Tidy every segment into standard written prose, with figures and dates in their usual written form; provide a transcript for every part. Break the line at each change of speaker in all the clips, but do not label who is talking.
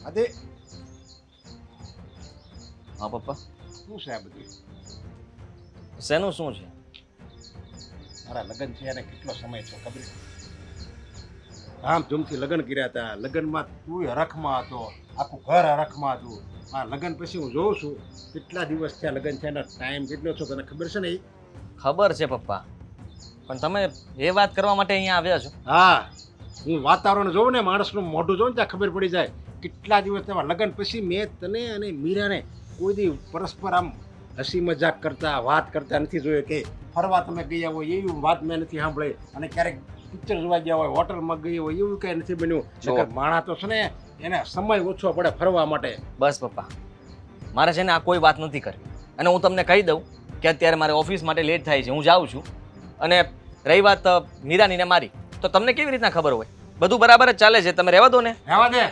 અદે
હા પપ્પા.
શું છે આ બધું?
શેનું શું છે?
મારા લગ્ન છે એને કેટલો સમય થયો ખબર છે? ધામધૂમથી લગ્ન કર્યા હતા. લગ્નમાં તું હરખમાં હતો, આખું ઘર હરખમાં હતું. આ લગ્ન પછી હું જોઉં છું કેટલા દિવસ થયા લગ્ન છે એનો ટાઈમ કેટલો છો તને ખબર છે ને?
ખબર છે પપ્પા, પણ તમે એ વાત કરવા માટે અહીંયા આવ્યા છો?
હા, હું વાતાવરણ જોઉં ને માણસનું મોઢું જોઉં ને ત્યાં ખબર પડી જાય કેટલા દિવસ થયા લગ્ન પછી મેં તને અને મીરાને કોઈ દી પરસ્પર આમ હસી મજાક કરતા વાત કરતા નથી જોયો કે ફરવા તમે ગયા હોય એવી વાત મેં નથી સાંભળી અને ક્યારેક પિક્ચર જોવા ગયા હોય હોટલમાં ગઈ હોય એવું કઈ નથી બન્યું. નકર માણસ તો છે ને એને સમય ઓછો પડે ફરવા માટે.
બસ પપ્પા, મારે છે ને આ કોઈ વાત નથી કરવી. અને હું તમને કહી દઉં કે અત્યારે મારે ઓફિસ માટે લેટ થાય છે, હું જાઉં છું. અને રહી વાત મીરાની ને મારી, તો તમને કેવી રીતના ખબર હોય? બધું બરાબર જ ચાલે છે, તમે રહેવા દો ને.
રહેવા દે,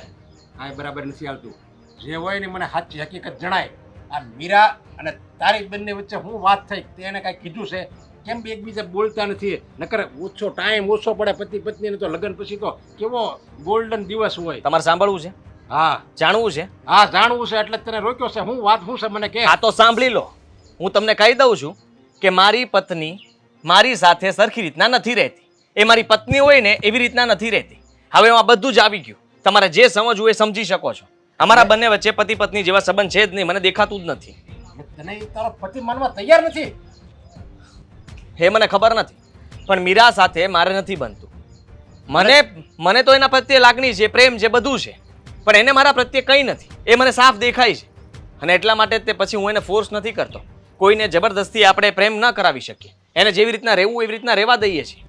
કાંઈ બરાબર નથી હાલતું. જે હોય ને મને સાચી હકીકત જણાય. આ મીરા અને તારી બંને વચ્ચે હું વાત થઈ તેને કાંઈ કીધું છે? કેમ બે એકબીજા બોલતા નથી? નકર ઓછો ટાઈમ ઓછો પડે પતિ પત્નીને તો લગ્ન પછી તો કેવો ગોલ્ડન દિવસ હોય.
તમારે સાંભળવું છે?
હા
જાણવું છે?
હા જાણવું છે એટલે જ તને રોક્યો છે. હું વાત શું છે મને કે.
આ તો સાંભળી લો. હું તમને કહી દઉં છું કે મારી પત્ની મારી સાથે સરખી રીતના નથી રહેતી. એ મારી પત્ની હોય ને એવી રીતના નથી રહેતી. હવે આ બધું જ આવી ગયું. તમારે જે સમજવું એ સમજી શકો છો. અમારા બંને વચ્ચે પતિ પત્ની જેવા સંબંધ છે જ નહીં, મને દેખાતું જ નથી.
તને ઈ તારો પતિ માનવા તૈયાર નથી?
એ મને ખબર નથી, પણ મીરા સાથે મારે નથી બનતું. મને તો એના પ્રત્યે લાગણી છે, પ્રેમ છે, બધું છે, પણ એને મારા પ્રત્યે કંઈ નથી. એ મને સાફ દેખાય છે. અને એટલા માટે તે પછી હું એને ફોર્સ નથી કરતો. કોઈને જબરદસ્તી આપણે પ્રેમ ન કરાવી શકીએ. એને જેવી રીતના રહેવું એવી રીતના રહેવા દઈએ છીએ.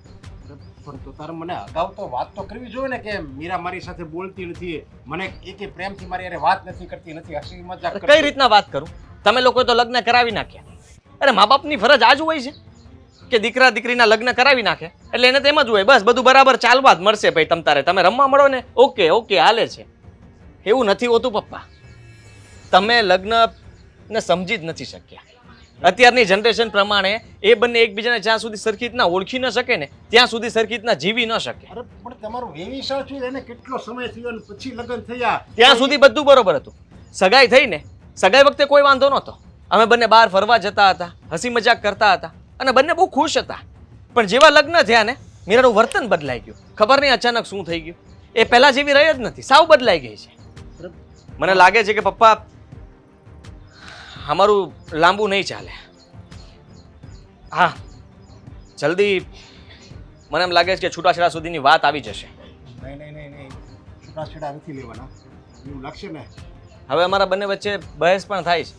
પણ તો તારે મને અગાઉ તો વાત તો કરવી જોઈએ ને કે મીરા મારી સાથે બોલતી નથી, મને એકે પ્રેમથી મારી હારે વાત નથી કરતી, નથી હસી મજાક કરતી.
કઈ રીતના વાત કરું? તમે લોકોએ તો લગ્ન કરાવી નાખ્યા. અરે મા બાપની ફરજ આ જ હોય છે કે દીકરા દીકરીના લગ્ન કરાવી નાખે એટલે એને તેમ જ હોય, બસ બધું બરાબર ચાલવા જ મળશે. ભાઈ તમે રમવા મળો ને, ઓકે ઓકે હાલે છે. એવું નથી હોતું પપ્પા. તમે લગ્નને સમજી જ નથી શક્યા. અત્યારની જનરેશન પ્રમાણે એ બંને એકબીજાને જ્યાં સુધી સરખી રીતના ઓળખી ન શકે ને ત્યાં સુધી સરખી રીતના જીવી ન શકે.
અરે પણ તમારું એવી સાચું એને કેટલો સમય થયો ને પછી લગ્ન થયા
ત્યાં સુધી બધું બરોબર હતું. સગાઈ થઈ ને, સગાઈ વખતે કોઈ વાંધો નહોતો. અમે બંને બહાર ફરવા જતા હતા, હસી મજાક કરતા હતા અને બંને બહુ ખુશ હતા. પણ જેવા લગ્ન થયા ને મીરાનું વર્તન બદલાઈ ગયું. ખબર નહીં અચાનક શું થઈ ગયું. એ પહેલા જેવી રહી જ નથી, સાવ બદલાઈ ગઈ છે. મને લાગે છે કે પપ્પા અમારું લાંબુ નહીં ચાલે. હા, જલ્દી મને એમ લાગે છે કે છૂટાછેડા સુધીની વાત આવી જશે.
નહીં છૂટાછેડા નથી લેવાના એવું લાગશે ને.
હવે અમારા બંને વચ્ચે બહેસ પણ થાય છે.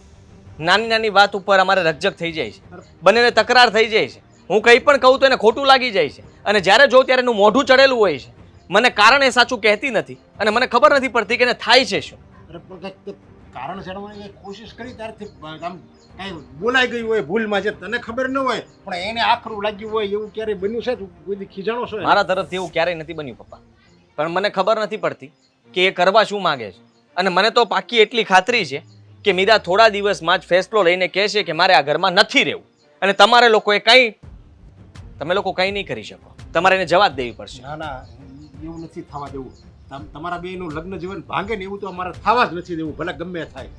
નાની નાની વાત ઉપર અમારે રકઝક થઈ જાય છે, બંનેને તકરાર થઈ જાય છે. હું કંઈ પણ કહું તો એને ખોટું લાગી જાય છે અને જ્યારે જોઉં ત્યારે એનું મોઢું ચડેલું હોય છે. મને કારણ એ સાચું કહેતી નથી અને મને ખબર નથી પડતી કે એને થાય છે શું.
અરે પણ કંઈક કારણ જાણવાની કોશિશ કરી ત્યારથી આમ કાંઈ બોલાઈ ગયું હોય ભૂલમાં જે તને ખબર ન હોય પણ એને આખરું લાગ્યું હોય એવું ક્યારેય બન્યું છે? તું કોઈ દી ખીજાણો છો?
મારા તરફથી એવું ક્યારેય નથી બન્યું પપ્પા, પણ મને ખબર નથી પડતી કે એ કરવા શું માંગે છે. અને મને તો પાકી એટલી ખાતરી છે કે મીરા થોડા દિવસમાં જ ફેસલો લઈને કહેશે કે મારે આ ઘરમાં નથી રહેવું અને તમે લોકો કંઈ નહીં કરી શકો. તમારે એને જવાબ દેવી પડશે.
ના એવું નથી થવા દેવું. તમારા બેયનું લગ્ન જીવન ભાંગે ને એવું તો અમારે થવા જ નથી દેવું, ભલે ગમે થાય.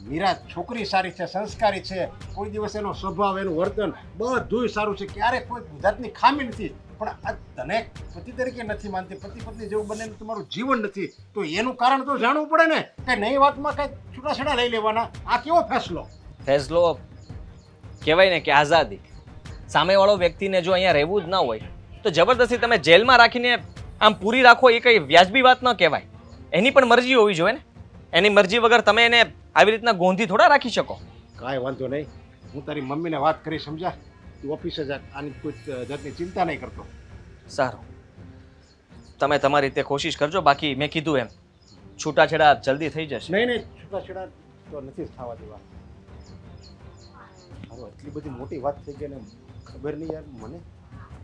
મીરા છોકરી સારી છે, સંસ્કારી છે, કોઈ દિવસ એનો સ્વભાવ એનું વર્તન બધુંય સારું છે, ક્યારેય કોઈ જાતની ખામી નથી. પણ આ તને પતિ તરીકે નથી માનતી, પતિ પત્ની જેવું બને તમારું જીવન નથી, તો એનું કારણ તો જાણવું પડે ને. કે નહીં વાતમાં કઈ છૂટાછેડા લઈ લેવાના? આ કેવો
ફેસલો કહેવાય ને કે આઝાદી. સામેવાળો વ્યક્તિને જો અહીંયા રહેવું જ ના હોય તો જબરદસ્તી તમે જેલમાં રાખીને આમ પૂરી રાખો એ કંઈ વ્યાજબી વાત ન કહેવાય. એની પણ મરજી હોવી જોઈએ ને. એની મરજી વગર તમે એને આવી રીતના ગોંધી થોડા રાખી શકો.
કાંઈ વાંધો નહીં, હું તારી મમ્મીને વાત કરી સમજા. તું ઓફિસે જા, આની કોઈ જાતની ચિંતા નહીં કરતો.
સારું, તમે તમારી રીતે કોશિશ કરજો. બાકી મેં કીધું એમ છૂટાછેડા જલ્દી થઈ જશે.
નહીં છૂટાછેડા તો નથી જ થવા દેવા. મારો એટલી બધી મોટી વાત થઈ ગઈ ને ખબર નહીં યાર મને.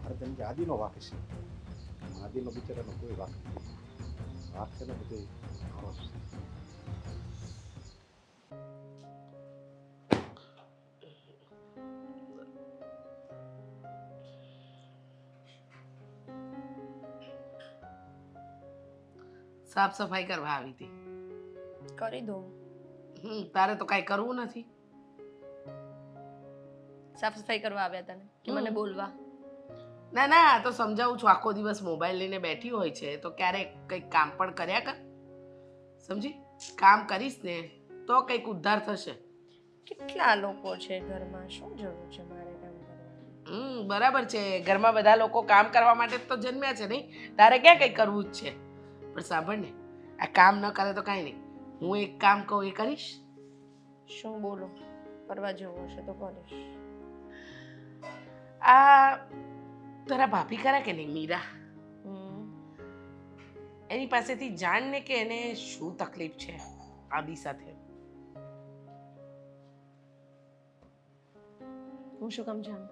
મારે તેમ કે આદિનો વાક છે. આદિનો બિચારાનો કોઈ વાક નથી. વાક છે ને બધું મારો છે.
સાફ સફાઈ કરવા આવી હતી. કરી દો.
તારે તો કાંઈ કરવું નથી.
સાફ સફાઈ કરવા આવ્યા તને કે મને બોલવા?
ના ના, તો સમજાવું છું. આખો દિવસ મોબાઈલ લઈને બેઠી હોય છે તો ક્યારેક કંઈક કામ પણ કર્યા કર. સમજી? કામ કરીશ ને તો કંઈક ઉદ્ધાર થશે.
કેટલા લોકો છે ઘરમાં, શું જરૂર છે મારે કામ કરવાની?
બરાબર છે. ઘરમાં બધા લોકો કામ કરવા માટે જ તો જન્મ્યા છે નહીં? તારે ક્યાં કંઈ કરવું જ છે? પણ સાંભળ ને, આ કામ ન કરે તો કાંઈ નહીં. હું એક કામ કહું એ કરીશ?
શું બોલો? કરવા જેવું હશે તો કરીશ.
આ તારા ભાભી ખરા કે નહીં, મીરા? એની પાસેથી જાણ ને કે એને શું તકલીફ છે આદિ સાથે.
હું શું કામ જાણું?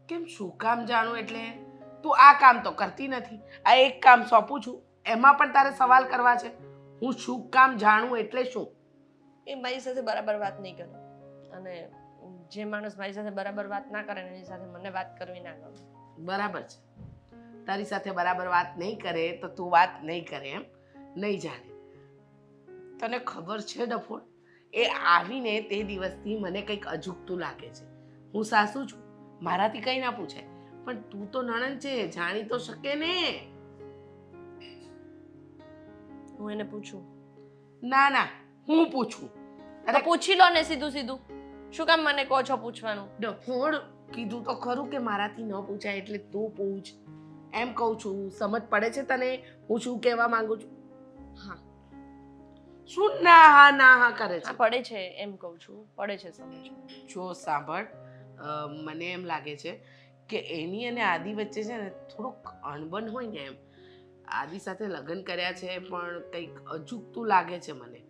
કેમ શું કામ જાણું? એટલે તું આ કામ તો કરતી નથી. આ એક કામ સોંપું છું એમાં પણ તારે સવાલ કરવા છે. હું શું કામ જાણું એટલે શું?
એ મારી સાથે બરાબર વાત નહીં કરે, અને જે માણસ મારી સાથે બરાબર વાત ના કરે એની સાથે મને વાત કરવી ના ગમે.
બરાબર છે. તારી સાથે બરાબર વાત નહીં કરે તો તું વાત નહીં કરે એમ? નહીં જાણે. તને ખબર છે ડફોડ, એ આવીને તે દિવસથી મને કંઈક અજુગતું લાગે છે. હું સાસુ છું, મારાથી કંઈ ના પૂછાય, પણ તું તો નણંદ છે, જાણી તો શકે ને.
હું એને પૂછું?
ના ના, હું પૂછું.
અરે પૂછી લો ને સીધું સીધું. શું કામ મને કહો છો પૂછવાનું?
ડફોડ, કીધું તો ખરું કે મારાથી ન પૂછાય એટલે તું પૂછ એમ કહું છું. સમજ પડે છે તને હું શું કહેવા માંગુ છું?
હા.
શું ના હા કરે છે?
હા પડે છે એમ કહું છું, પડે છે સમજ.
જો સાંભળ, મને એમ લાગે છે કે એની અને આદિ વચ્ચે છે ને થોડુંક અણબન હોય ને એમ. આદિ સાથે લગ્ન કર્યા છે પણ કંઈક અજુગતું લાગે છે મને.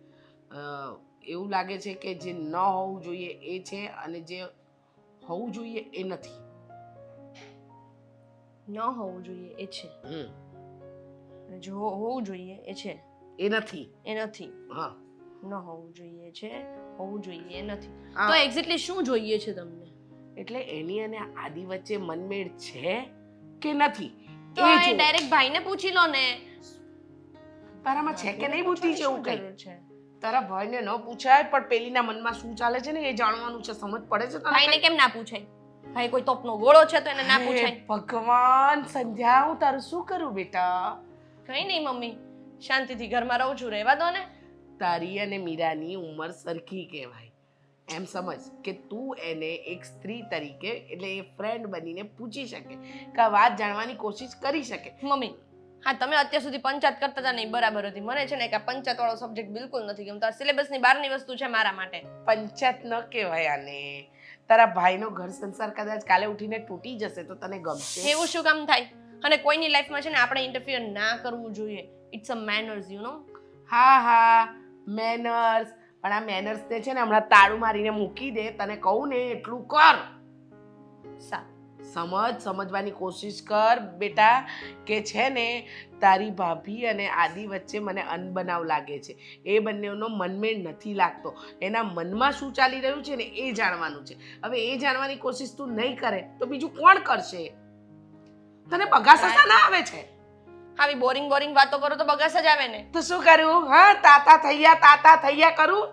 એવું લાગે છે કે જે ન હોવું જોઈએ એ છે અને જે હોવું જોઈએ એ નથી.
ન હોવું જોઈએ એ છે, અને જો હોવું જોઈએ એ છે
એ નથી.
એ નથી.
હા,
ન હોવું જોઈએ છે, હોવું જોઈએ એ નથી.
હા.
તો એક્ઝેક્ટલી શું જોઈએ છે તમને?
એટલે એની અને આદિ વચ્ચે મનમેળ છે કે નથી
તો
એ
આ
જો.
ડાયરેક્ટ ભાઈને પૂછી લો ને.
તારામાં છે કે નહીં બુદ્ધિ છે એવું કઈ?
જરૂર છે?
તારા ભાઈને ન પૂછાય પણ પેલીના મનમાં શું ચાલે છે ને એ જાણવાનું છે. સમજ પડે છે તને?
ભાઈને કેમ ના પૂછાય? ભાઈ કોઈ તોપનો ગોળો છે તો એને ના
હે
પૂછાય?
ભગવાન, સંધ્યા હું તારું શું કરું બેટા?
કઈ નહીં મમ્મી, શાંતિથી ઘરમાં રહું છું, રહેવા દો ને.
તારી અને મીરાની ઉંમર સરખી કહેવાય એમ સમજ કે તું એને એક સ્ત્રી તરીકે એટલે એ ફ્રેન્ડ બનીને પૂછી શકે કે આ વાત જાણવાની કોશિશ કરી શકે.
મમ્મી, હા તમે અત્યાર સુધી પંચાયત કરતા હતા નહીં બરાબર હતી. મને છે ને કે પંચાયત વાળો સબ્જેક્ટ બિલકુલ નથી ગમતો. સિલેબસની બહારની વસ્તુ છે મારા માટે.
પંચાયત ન કહેવાય આને. તારા ભાઈનો ઘર સંસાર કદાચ કાલે ઉઠીને તૂટી જશે તો તને ગમશે?
એવું શું કામ થાય? અને કોઈની લાઈફમાં છે ને આપણે ઇન્ટરફિયર ના કરવું જોઈએ. It's a manners, you know.
હા, મેનર્સ. પણ આ મેનર્સ ને છે ને હમણાં તાળું મારીને મૂકી દે. તને કહું ને એટલું કર. સમજવાની કોશિશ કર બેટા કે છે ને તારી ભાભી અને આદિ વચ્ચે મને અનબનાવ લાગે છે. એ બંનેનો મનમેળ નથી લાગતો. એના મનમાં શું ચાલી રહ્યું છે ને એ જાણવાનું છે. હવે એ જાણવાની કોશિશ તું નહીં કરે તો બીજું કોણ કરશે? તને બગાસા ના આવે છે?
આવી બોરિંગ વાતો કરો તો બગાસ જ આવે ને.
તો શું કરું? હા, તાતા થૈયા કરું?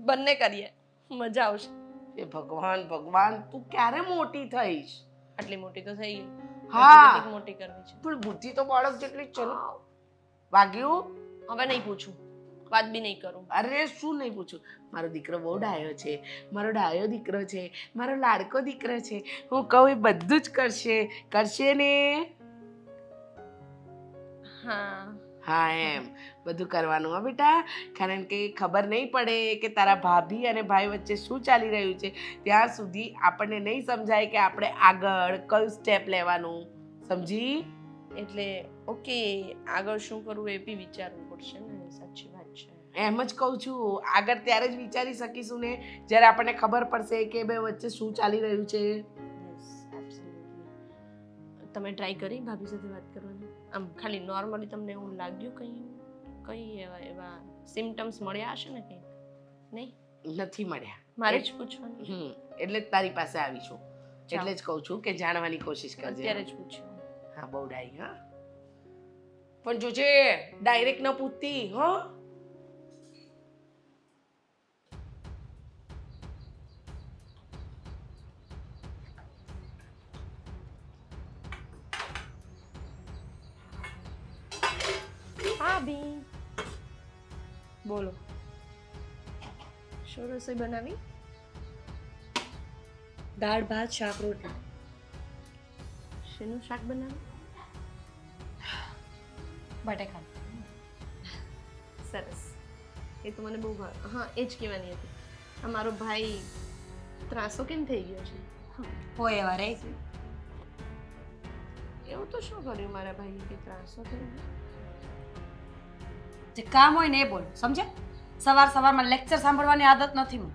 બંને કરીએ, મજા આવશે.
એ ભગવાન, તું ક્યારે મોટી થઈશ?
આટલી મોટી તો થઈ ગઈ.
હા,
કેટલીક મોટી કરવી છે.
પણ બુદ્ધિ તો બાળક જેટલી જ છે ને. વાગ્યું?
હવે નહીં પૂછું, વાત બી નહીં કરું.
અરે શું નહીં પૂછું? મારો દીકરો બહુ ડાયો છે, મારો ડાયો દીકરો છે, મારો લાડકો દીકરો છે. હું કહું એ બધું જ કરશે ને. હા એમ બધું કરવાનું હા બેટા. કારણ કે ખબર નહીં પડે કે તારા ભાભી અને ભાઈ વચ્ચે શું ચાલી રહ્યું છે ત્યાં સુધી આપણને નહીં સમજાય કે આપણે આગળ કયું સ્ટેપ લેવાનું. સમજી?
એટલે ઓકે, આગળ શું કરવું એ બી વિચારવું પડશે ને. સાચી વાત છે.
એમ જ કહું છું, આગળ ત્યારે જ વિચારી શકીશું ને જ્યારે આપણને ખબર પડશે કે બે વચ્ચે શું ચાલી રહ્યું છે.
Yes, absolutely. તમે ટ્રાય કરી ભાભી સાથે વાત કરવાની? આમ ખાલી નોર્મલી તમને એવું લાગ્યું કઈ એવા સિમ્પટમ્સ મળ્યા હશે ને? કંઈ નહીં?
નથી મળ્યા.
મારે જ પૂછવાનું.
એટલે જ તારી પાસે આવી છું. એટલે જ કહું છું કે જાણવાની કોશિશ કરજે.
અત્યારે જ પૂછ્યું.
હા, બહુ ડાઈ. હા, પણ જોજે ડાયરેક્ટ ન પૂછતી. હા,
ભાભી બોલો શું રસોઈ બનાવી?
દાળ ભાત શાક રોટલી.
શેનું શાક બનાવ્યું?
બટેકા.
સરસ, એ તો મને બહુ ભાવે. હા, એ જ કહેવાની હતી. આ મારો ભાઈ ત્રાસો કેમ થઈ ગયો છે?
હોય એવા રહે છે.
એવું તો શું કર્યું મારા ભાઈએ કે ત્રાસો થઈ ગયો?
જે કામ હોય ને એ બોલ, સમજે? સવારમાં લેક્ચર સાંભળવાની આદત નથી મને.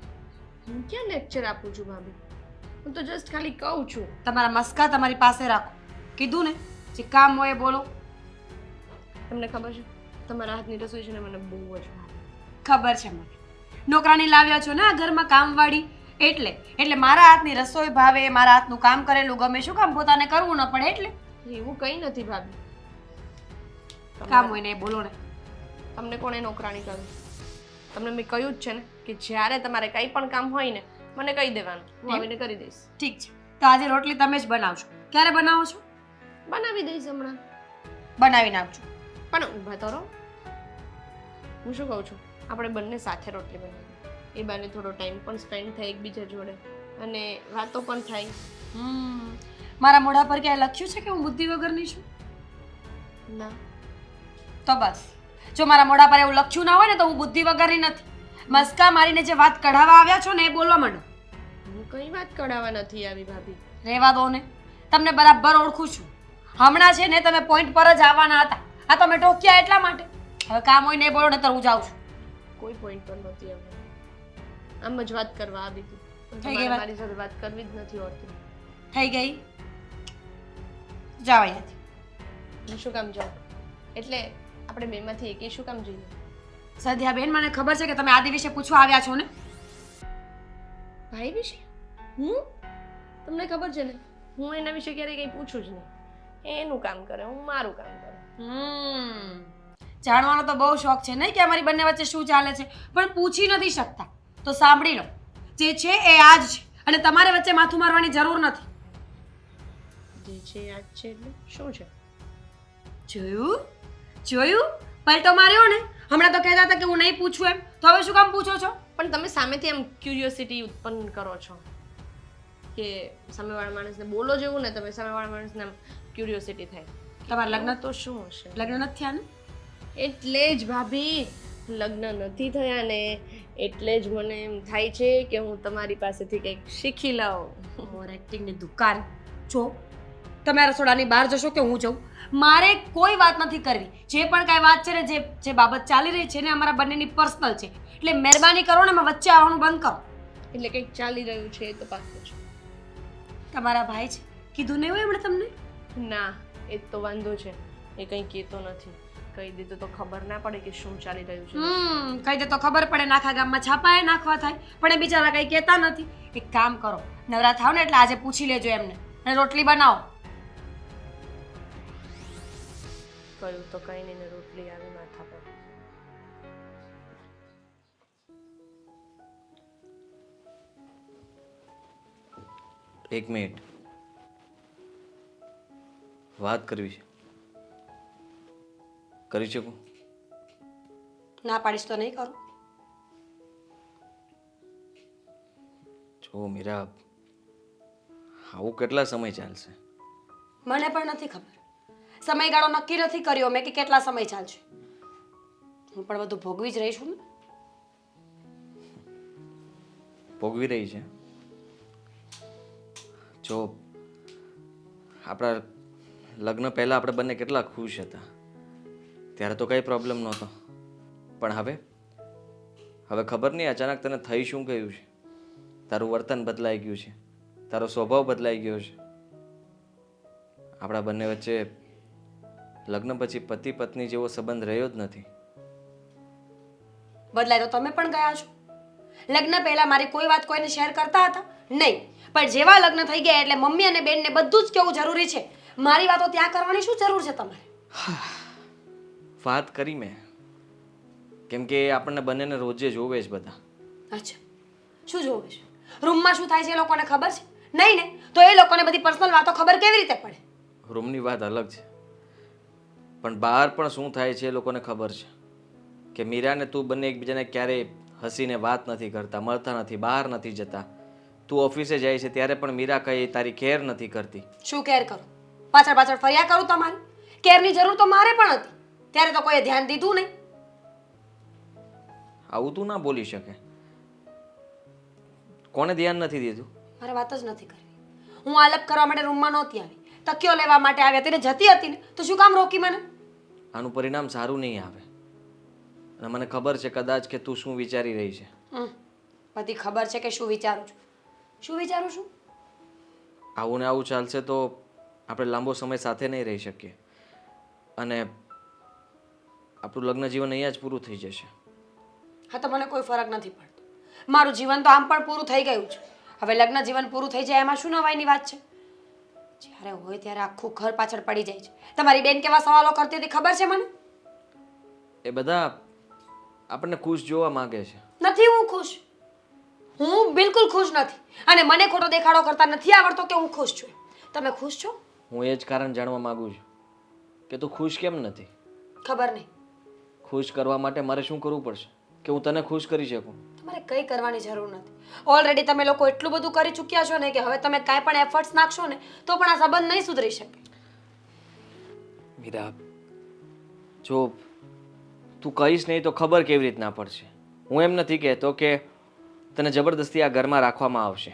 હું ક્યાં લેક્ચર આપું છું ભાભી? હું તો જસ્ટ ખાલી કહું છું.
તમારા મસ્કા તમારી પાસે રાખો. કીધું ને, જે કામ હોય એ બોલો.
તમને ખબર છે તમારા હાથની રસોઈ છે ને મને બહુ જ ભાવે.
ખબર છે મને. નોકરાની લાવ્યા છો ને આ ઘરમાં કામવાળી, એટલે મારા હાથની રસોઈ ભાવે, મારા હાથનું કામ કરેલું ગમે. શું કામ પોતાને કરવું ન પડે એટલે?
એવું કંઈ નથી ભાભી.
કામ હોય ને એ બોલો ને.
તમને કોણે નોકરાણી કર્યું? તમને મેં કહ્યું જ છે ને કે જ્યારે તમારે કંઈ પણ કામ હોય ને મને કહી દેવાનું, હું આવીને કરી દઈશ.
ઠીક છે, તો આજે રોટલી તમે જ બનાવશો. ક્યારે બનાવો છો?
બનાવી દઈશ હમણાં.
બનાવી નાખજો.
પણ ઊભા તો રહો. હું શું કહું છું, આપણે બંને સાથે રોટલી બનાવીએ. એ બાને થોડો ટાઈમ પણ સ્પેન્ડ થાય એકબીજા જોડે અને વાતો પણ થાય.
મારા મોઢા પર ક્યાંય લખ્યું છે કે હું બુદ્ધિ વગરની છું?
ના,
તો બસ, જો મારા મોઢા પર એવું લખ્યું ના હોય ને તો હું બુદ્ધિ વગરની નથી. મસ્કા મારીને જે વાત કઢાવવા આવ્યા છો ને એ બોલવા માંડો.
હું કઈ વાત કઢાવવા નથી આવી ભાભી.
રહેવા દો ને, તમને બરાબર ઓળખું છું. હમણાં છે ને તમે પોઈન્ટ પર જ આવવાના હતા, આ તમે ટોક્યા એટલા માટે. હવે કામ હોય ને એ બોલો ને તો હું જાઉં છું.
કોઈ પોઈન્ટ પર નહોતી આવી. આમ જ વાત કરવા આવી હતી. પણ
થઈ ગઈ
તમારે
વાત?
મારી સાથે વાત કરવી જ નથી હોતી.
થઈ ગઈ? જાઓ અહીંયાથી.
હું શું કામ જાઉં? એટલે આપણે બેમાંથી એકે શું કામ જઈએ?
સધ્યા બેન, મને ખબર છે કે તમે આદિ વિશે પૂછવા આવ્યા છો ને.
ભાઈ વિશે? તમને ખબર છે ને હું એના વિશે ક્યારેય કંઈ પૂછું જ નહીં. એનું કામ કરે, હું મારું કામ કરું.
જાણવાનો તો બહુ શોખ છે નહીં કે અમારી બંને વચ્ચે શું ચાલે છે, પણ પૂછી નથી શકતા. તો સાંભળી લો, જે છે એ આજ છે અને તમારે વચ્ચે માથું મારવાની જરૂર નથી.
જે છે યાદ છે એટલે શું છે?
જોયું પલટો માર્યો ને. હમણાં તો કહેતા હતા કે હું નહીં પૂછું એમ, તો હવે શું કામ પૂછો છો?
પણ તમે સામેથી આમ ક્યુરિયોસિટી ઉત્પન્ન કરો છો કે સામેવાળા માણસને બોલો જેવું ને, તમે સામેવાળા માણસને આમ ક્યુરિયોસિટી થાય.
તમારા લગ્ન
તો શું હશે?
લગ્ન નથી થયા ને?
એટલે જ ભાભી, લગ્ન નથી થયા ને એટલે જ મને એમ થાય છે કે હું તમારી પાસેથી કંઈક શીખી લઉં.
ઓવર એક્ટિંગની દુકાન. જો તમે રસોડાની બહાર જશો કે હું જઉં, મારે કોઈ વાત નથી કરવી. જે પણ કાંઈ વાત છે ને, જે બાબત ચાલી રહી છે ને અમારા બંનેની પર્સનલ છે, એટલે મહેરબાની કરો ને એમાં વચ્ચે આવવાનું બંધ કરો.
એટલે કંઈક ચાલી રહ્યું છે એ તો પાક્કું છે.
તમારા ભાઈ છે, કીધું નહીં હોય એમણે તમને?
ના, એ તો વાંધો છે, એ કંઈ કહેતો નથી. કહી દીધું તો ખબર ના પડે કે શું ચાલી રહ્યું છે.
કહી દે તો ખબર પડે, નાખા ગામમાં છાપાએ નાખવા થાય, પણ એ બિચારા કંઈ કહેતા નથી. એક કામ કરો, નવરા થાવ ને એટલે આજે પૂછી લેજો એમને અને રોટલી બનાવો.
કહ્યું તો કંઈ નહીં ને રોટલી આવી માથા પર.
એક મિનિટ, વાત કરવી છે. કરી શકું?
ના પાડીશ તો નહીં કરું.
જો મીરા, આવું કેટલા સમય ચાલશે?
મને પણ નથી ખબર. સમયગાળો નક્કી નથી કર્યો મેં કે કેટલા સમય ચાલશે. હું પણ બધું ભોગવી જ રહી છું ને.
ભોગવી રહી છે? જો આપણા લગ્ન પહેલાં આપણે બંને કેટલા ખુશ હતા, ત્યારે તો કંઈ પ્રોબ્લેમ નહોતો. પણ હવે ખબર નહીં અચાનક તને થઈ શું ગયું છે. તારું વર્તન બદલાઈ ગયું છે, તારો સ્વભાવ બદલાઈ ગયો છે. આપણા બંને વચ્ચે લગ્ન પછી પતિ પત્ની જેવો સંબંધ રહ્યો જ નથી.
બદલાય તો તમે પણ ગયા છો. લગ્ન પહેલા મારી કોઈ વાત કોઈને શેર કરતા હતા નહીં, પણ જેવા લગ્ન થઈ ગયા એટલે મમ્મી અને બેનને બધું જ કેવું જરૂરી છે. મારી વાતો ત્યાં કરવાની શું જરૂર છે તમારે?
વાત કરી મેં, કેમ કે આપણને બંનેને રોજે જોવે જ બધા.
અચ્છા, શું જોવે છે? રૂમમાં શું થાય છે એ લોકોને ખબર છે? નહીં ને, તો એ લોકોને બધી પર્સનલ વાતો ખબર કેવી રીતે પડે?
રૂમની વાત અલગ છે, પણ બહાર પણ શું થાય છે એ લોકોને ખબર છે કે મીરા ને તું બંને એકબીજાને ક્યારેય હસીને વાત નથી કરતા, મળતા નથી, બહાર નથી જતા. તું ઓફિસે જાય છે ત્યારે પણ મીરા કઈ તારી કેર નથી કરતી.
શું કેર કરું? પાછળ પાછળ ફર્યા કરું તમારી? કેરની જરૂર તો મારે પણ હતી, ત્યારે તો કોઈએ ધ્યાન દીધું નહીં.
આવું તું ના બોલી શકે. કોને ધ્યાન નથી દીધું?
મારે વાત જ નથી કરવી. હું આલપ કરવા માટે રૂમમાં નહોતી આવી, તકિયો લેવા માટે આવી હતી ને જતી હતી ને, તો શું કામ રોકી મને?
આનું પરિણામ સારું નહીં આવે. અને મને ખબર છે કદાચ કે તું શું વિચારી રહી છે.
બધી ખબર છે કે શું વિચારું છું. શું વિચારું છું?
આવું ને આવું ચાલશે તો આપણે લાંબો સમય સાથે નહીં રહી શકીએ અને આપણું લગ્ન જીવન અહીંયા જ પૂરું થઈ જશે.
હા, તો મને કોઈ ફરક નથી પડતો. મારું જીવન તો આમ પણ પૂરું થઈ ગયું છે. હવે લગ્ન જીવન પૂરું થઈ જાય એમાં શું નવાઈની વાત છે? જ્યારે હોય ત્યારે આખું ઘર પાછળ પડી જાય છે. તમારી બેન કેવા સવાલો કરતી હતી ખબર છે મને?
એ બધા આપણને ખુશ જોવા માંગે છે.
નથી હું ખુશ. હું બિલકુલ ખુશ નથી. અને મને ખોટો દેખાડો કરતા નથી આવડતો કે હું ખુશ છું. તમે ખુશ છો?
હું એ જ કારણ જાણવા માંગુ છું કે તું ખુશ કેમ નથી.
ખબર નહીં.
ખુશ કરવા માટે મારે શું કરવું પડશે કે હું તને ખુશ કરી શકું?
તમારે કંઈ કરવાની જરૂર નથી. ઓલરેડી તમે લોકો એટલું બધું કરી ચૂક્યા છો ને કે હવે તમે કાંઈ પણ એફર્ટ્સ નાખશો ને તો પણ આ સંબંધ નહીં સુધરી શકે.
મીરા, જો તું કહીશ નહીં તો ખબર કેવી રીતના પડશે. હું એમ નથી કહેતો કે તને જબરદસ્તી આ ઘરમાં રાખવામાં આવશે,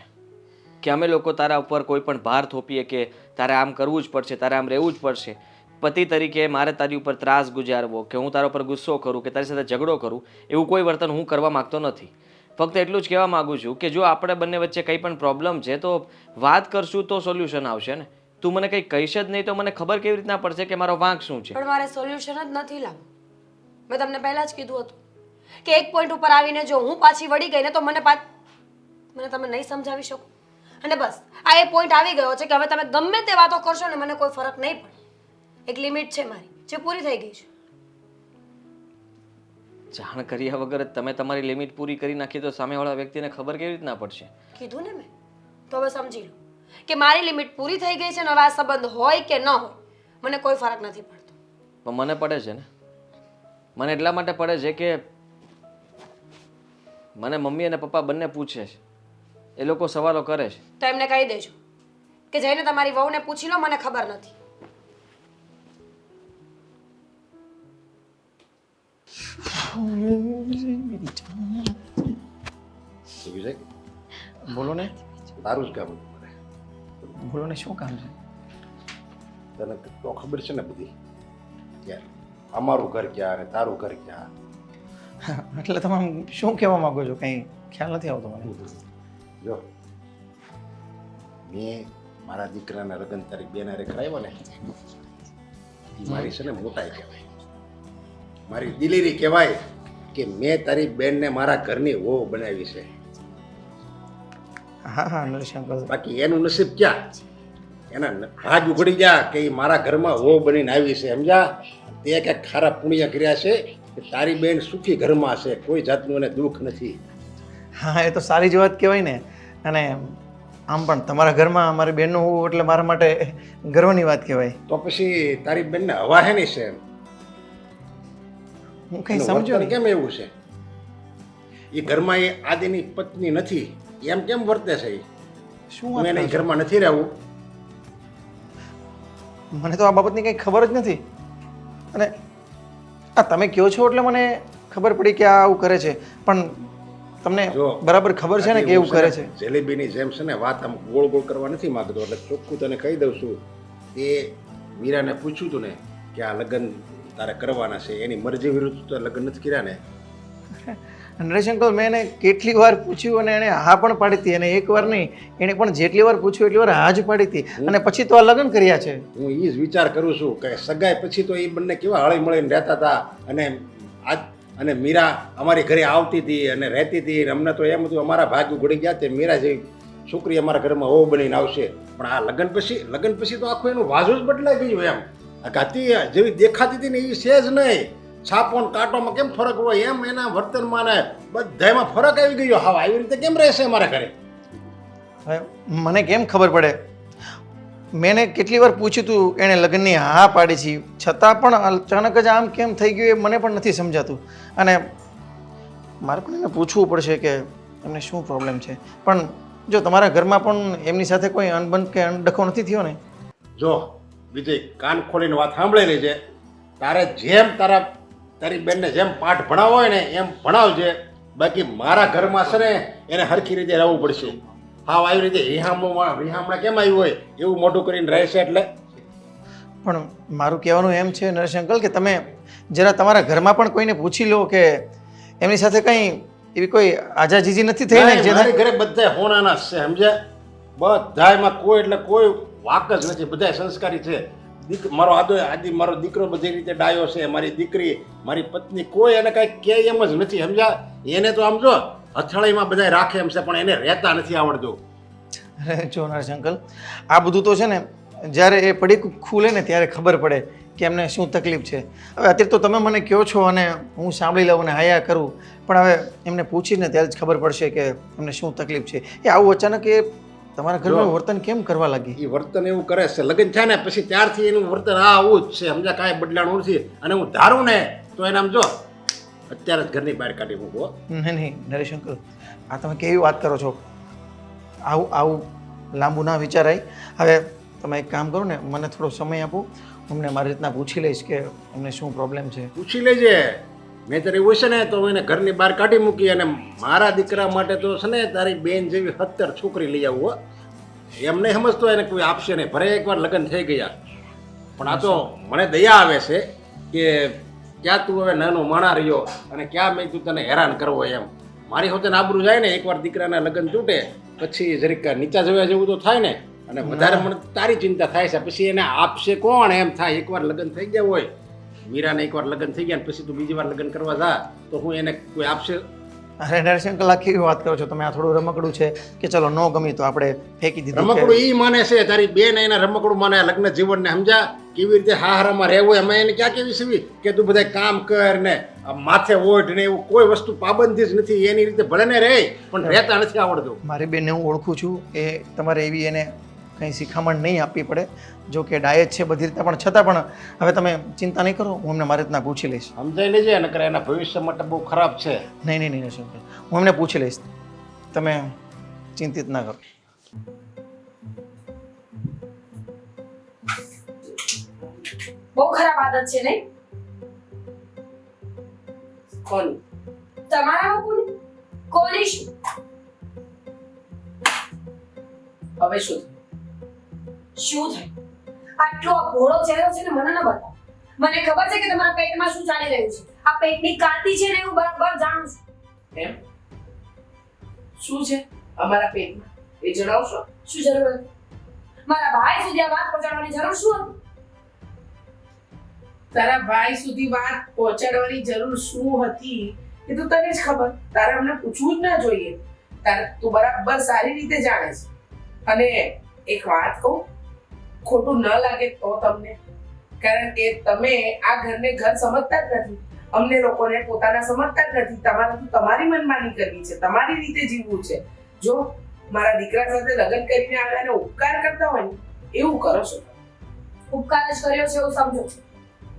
કે અમે લોકો તારા ઉપર કોઈ પણ ભાર થોપીએ કે તારે આમ કરવું જ પડશે, તારે આમ રહેવું જ પડશે. પતિ તરીકે મારે તારી ઉપર ત્રાસ ગુજારવો કે હું તારા ઉપર ગુસ્સો કરું કે તારી સાથે ઝઘડો કરું એવું કોઈ વર્તન હું કરવા માંગતો નથી. ફક્ત એટલું જ કહેવા માંગુ છું કે જો આપણે બંને વચ્ચે કંઈ પણ પ્રોબ્લેમ છે તો વાત કરશું તો સોલ્યુશન આવશે ને. તું મને કંઈ કહીશ જ નહીં તો મને ખબર કેવી રીતના પડશે કે મારો વાંક શું છે?
પણ મારે સોલ્યુશન જ નથી લાવવું. મેં તમને પહેલા જ કીધું હતું કે એક પોઈન્ટ ઉપર આવીને જો હું પાછી વળી ગઈ ને તો મને તમે નહીં સમજાવી શકો. અને બસ આ એ પોઈન્ટ આવી ગયો છે કે હવે તમે ગમે તે વાતો કરશો ને મને કોઈ ફરક નહીં પડે. એક લિમિટ છે મારી જે પૂરી થઈ ગઈ છે.
જાણ કર્યા વગર તમે તમારી લિમિટ પૂરી કરી નાખી તો સામેવાળા વ્યક્તિને ખબર કેવી રીતના પડશે?
કીધું ને મેં. તો હવે સમજી લો કે મારી લિમિટ પૂરી થઈ ગઈ છે ને હવે આ સંબંધ હોય કે ન હોય મને કોઈ ફરક નથી પડતો.
પણ મને પડે છે ને. મને એટલા માટે પડે છે કે મને મમ્મી અને પપ્પા બંને પૂછે છે, એ લોકો સવાલો કરે છે.
તો એમને કહી દેજો કે જઈને તમારી વહુને પૂછી લો, મને ખબર નથી.
વિજય,
બોલો ને.
તારું જ કામ હતું મારે.
બોલો ને, શું કામ છે?
તને તો ખબર છે ને બધી, યાર અમારું ઘર ક્યાં અને તારું ઘર ક્યાં.
એટલે તમે આમ શું કહેવા માંગો છો? કંઈ ખ્યાલ નથી આવતો મને.
જો મેં મારા દીકરાના લગ્ન તારીખ બેનારે કરાવ્યો ને, એ મારી છે ને મોટાઈ કહેવાય, મારી દિલેરી કહેવાય કે મેં તારી બેનને મારા ઘરની વહુ બનાવી છે.
હા હા નરેશ અંકલ.
બાકી એનું નસીબ ક્યાં? એના ભાગ ઉઘડી ગયા કે એ મારા ઘરમાં વહુ બનીને આવી છે, સમજા? તે કંઈક ખારા પુણ્ય કર્યા છે કે તારી બેન સુખી ઘરમાં છે, કોઈ જાતનું એને દુઃખ નથી.
હા, એ તો સારી જ વાત કહેવાય ને. અને આમ પણ તમારા ઘરમાં મારી બેનનું હોવું એટલે મારા માટે ગર્વની વાત કહેવાય.
તો પછી તારી બેનને હવા હે નહીં છે એમ?
હું કંઈ
એનું
સમજો
વર્તન
નહીં.
કેમ એવું છે? એ ઘરમાં એ આદિની પત્ની નથી એમ કેમ વર્તે છે?
શું
હું
વાત
એને
કરો છો?
ઘરમાં નથી રહેવું?
મને તો આ બાબતની કંઈ ખબર જ નથી. અને આ તમે કહો છો એટલે મને ખબર પડી કે આ આવું કરે છે, પણ તમને
જો,
બરાબર ખબર છે ને કે એવું કરે છે?
જલેબીની જેમ છે ને વાત આમ ગોળ ગોળ કરવા નથી માંગતો, એટલે ચોખ્ખું તને કહી દઉં છું. એ મીરાને પૂછ્યું હતું ને કે આ લગ્ન તારે કરવાના છે, એની મરજી વિરુદ્ધ તો લગ્ન નથી કર્યા ને?
નરેશ અંકલ, મેં એને કેટલી વાર પૂછ્યું અને એણે હા પણ પાડી હતી. અને એક વાર નહીં, એણે પણ જેટલી વાર પૂછ્યું એટલી વાર હા જ પાડી હતી. અને પછી તો આ લગ્ન કર્યા છે.
હું એ જ વિચાર કરું છું કે સગાઈ પછી તો એ બંને કેવા હળી મળીને રહેતા હતા, અને મીરા અમારી ઘરે આવતી હતી અને રહેતી હતી. અમને તો એમ હતું અમારા ભાગ ઉઘડી ગયા તે મીરા જેવી છોકરી અમારા ઘરમાં વહુ બનીને આવશે. પણ આ લગ્ન પછી તો આખું એનું વાજુ જ બદલાઈ ગયું એમ. હતી જેવી દેખાતી હતી ને એ છે જ નહીં. છાપો ને કાંટોમાં કેમ ફરક હોય એમ એના વર્તનમાં ને બધામાં ફરક આવી ગયો. હા, આવી રીતે કેમ રહેશે અમારા ઘરે?
હવે મને કેમ ખબર પડે? મેં એને કેટલી વાર પૂછ્યું હતું, એણે લગ્નની હા પાડી છે, છતાં પણ અચાનક જ આમ કેમ થઈ ગયું એ મને પણ નથી સમજાતું. અને મારે પણ એને પૂછવું પડશે કે એમને શું પ્રોબ્લેમ છે. પણ જો તમારા ઘરમાં પણ એમની સાથે કોઈ અનબન કે અણડખો નથી થયો ને?
જો વિજય, કાન ખોલીને વાત સાંભળી લેજે. તારે જેમ તારી બેનને જેમ પાઠ ભણાવો હોય ને એમ ભણાવજે. બાકી મારા ઘરમાં છે ને એને હરખી રીતે રહેવું પડશે. હા, આવી રીતે રિહામણા કેમ આવ્યું હોય એવું મોઢું કરીને રહેશે. એટલે
પણ મારું કહેવાનું એમ છે નરેશ અંકલ કે તમે જરા તમારા ઘરમાં પણ કોઈને પૂછી લો કે એમની સાથે કંઈ એવી કોઈ આજાજીજી નથી થઈ ને? જે
મારી ઘરે બધા હોનાના જ છે, સમજ્યા? બધાયમાં કોઈ એટલે કોઈ વાક જ નથી, બધા સંસ્કારી છે. મારો દીકરો બધી રીતે ડાયો છે, મારી દીકરી, મારી પત્ની, કોઈ એને કાંઈ કહે એમ જ નથી, સમજ્યા? એને તો આમ જો હથળીમાં બધા રાખે એમ છે, પણ એને રહેતા નથી આવડતું.
અરે જો નરેશ અંકલ, આ બધું તો છે ને જ્યારે એ પડીકું ખુલે ને ત્યારે ખબર પડે કે એમને શું તકલીફ છે. હવે અત્યારે તો તમે મને કહો છો અને હું સાંભળી લઉં અને હાયા કરું, પણ હવે એમને પૂછીને ત્યારે જ ખબર પડશે કે એમને શું તકલીફ છે. એ આવું અચાનક એ તમારા ઘરમાં વર્તન કેમ કરવા લાગી?
એ વર્તન એવું કરે છે, લગ્ન છે ને પછી ત્યારથી એનું વર્તન આવું જ છે, સમજ્યા? કાંઈ બદલાણું નથી. અને હું ધારું ને તો એને આમ જો અત્યારે જ ઘરની બહાર કાઢી મૂકવો.
નહીં નરેશ અંકલ, આ તમે કેવી વાત કરો છો? આવું લાંબુ ના વિચારાય. હવે તમે એક કામ કરો ને, મને થોડો સમય આપો, હું એમને મારી રીતના પૂછી લઈશ કે એમને શું પ્રોબ્લેમ છે.
પૂછી લેજે. મેં તારે એવું છે ને તો એને ઘરની બહાર કાઢી મૂકી. અને મારા દીકરા માટે તો છે ને તારી બેન જેવી 17 છોકરી લઈ આવું. એમ નહીં સમજતો એને કોઈ આપશે નહીં. ભરે એકવાર લગ્ન થઈ ગયા, પણ આ તો મને દયા આવે છે કે ક્યાં તું હવે નાનો માણા રહ્યો અને ક્યાં મેં તું તને હેરાન કરવો એમ. મારી હોતે આબરૂ જાય ને, એકવાર દીકરાના લગ્ન તૂટે પછી જરીક નીચા જવા જેવું તો થાય ને. અને વધારે મને તારી ચિંતા થાય છે, પછી એને આપશે કોણ એમ થાય. એકવાર લગ્ન થઈ ગયા હોય, મીરાને એકવાર લગ્ન થઈ ગયા ને પછી તું બીજી વાર લગ્ન કરવા જા તો હું એને કોઈ આપશે?
અરે નરેશ અંકલ, આ કેવી વાત કરો છો તમે? આ થોડું રમકડું છે કે ચલો ન ગમી તો આપણે ફેંકી દીધું.
રમકડું ઈ માને છે, તારી બેન એને રમકડું માને. લગ્ન જીવનને સમજા કેવી રીતે હારામાં રહેવું એમાં એને ક્યાં કેવી સીવી કે તું બધા કામ કર ને માથે ઓઢ ને એવું કોઈ વસ્તુ પાબંદી જ નથી. એની રીતે ભલે ને રહે પણ રહેતા નથી આવડતું.
મારી બેનને હું ઓળખું છું, એ તમારે એવી એને કંઈ શિખામણ નહીં આપવી પડે. જો કે ડાયટ છે બધી રીતે, પણ છતાં પણ હવે તમે ચિંતા નહીં કરો, હું એમને મારી રીતના પૂછી લઈશ.
સમજાઈ લેજે, નકર એના ભવિષ્ય માટે બહુ ખરાબ છે.
નહીં નરેશ અંકલ, હું એમને પૂછી લઈશ, તમે ચિંતિત ના કરો.
બહુ ખરાબ આદત છે નહીં
કોની?
તમારા લોકોની? કોની? શું
હવે શું
શું થાય? આટલો ભોળો ચહેરો છે ને મને ન બતાવો. મને ખબર છે કે તમારા પેટમાં શું ચાલી રહ્યું છે. આ પેટની કાંતિ છે ને હું બરાબર જાણું છું.
એમ શું છે અમારા પેટમાં એ જણાવશો?
શું જરૂર હતી? મારા ભાઈ સુધી આ વાત પહોંચાડવાની જરૂર શું હતી?
તારા ભાઈ સુધી વાત પહોંચાડવાની જરૂર શું હતી એ તો તને જ ખબર. તારે અમને પૂછવું જ ના જોઈએ. તું બરાબર સારી રીતે જાણે છે. અને એક વાત કહું, ખોટું ન લાગે તો તમને, કારણ કે તમે આ ઘરને ઘર સમજતા જ નથી, અમને લોકોને પોતાના સમજતા જ નથી. તમારે તો તમારી મનમાની કરવી છે, તમારી રીતે જીવવું છે. જો મારા દીકરા સાથે લગ્ન કરીને આવ્યા અને ઉપકાર કરતા હોય ને એવું કરો છો.
ઉપકાર જ કર્યો છે એવું સમજો છો.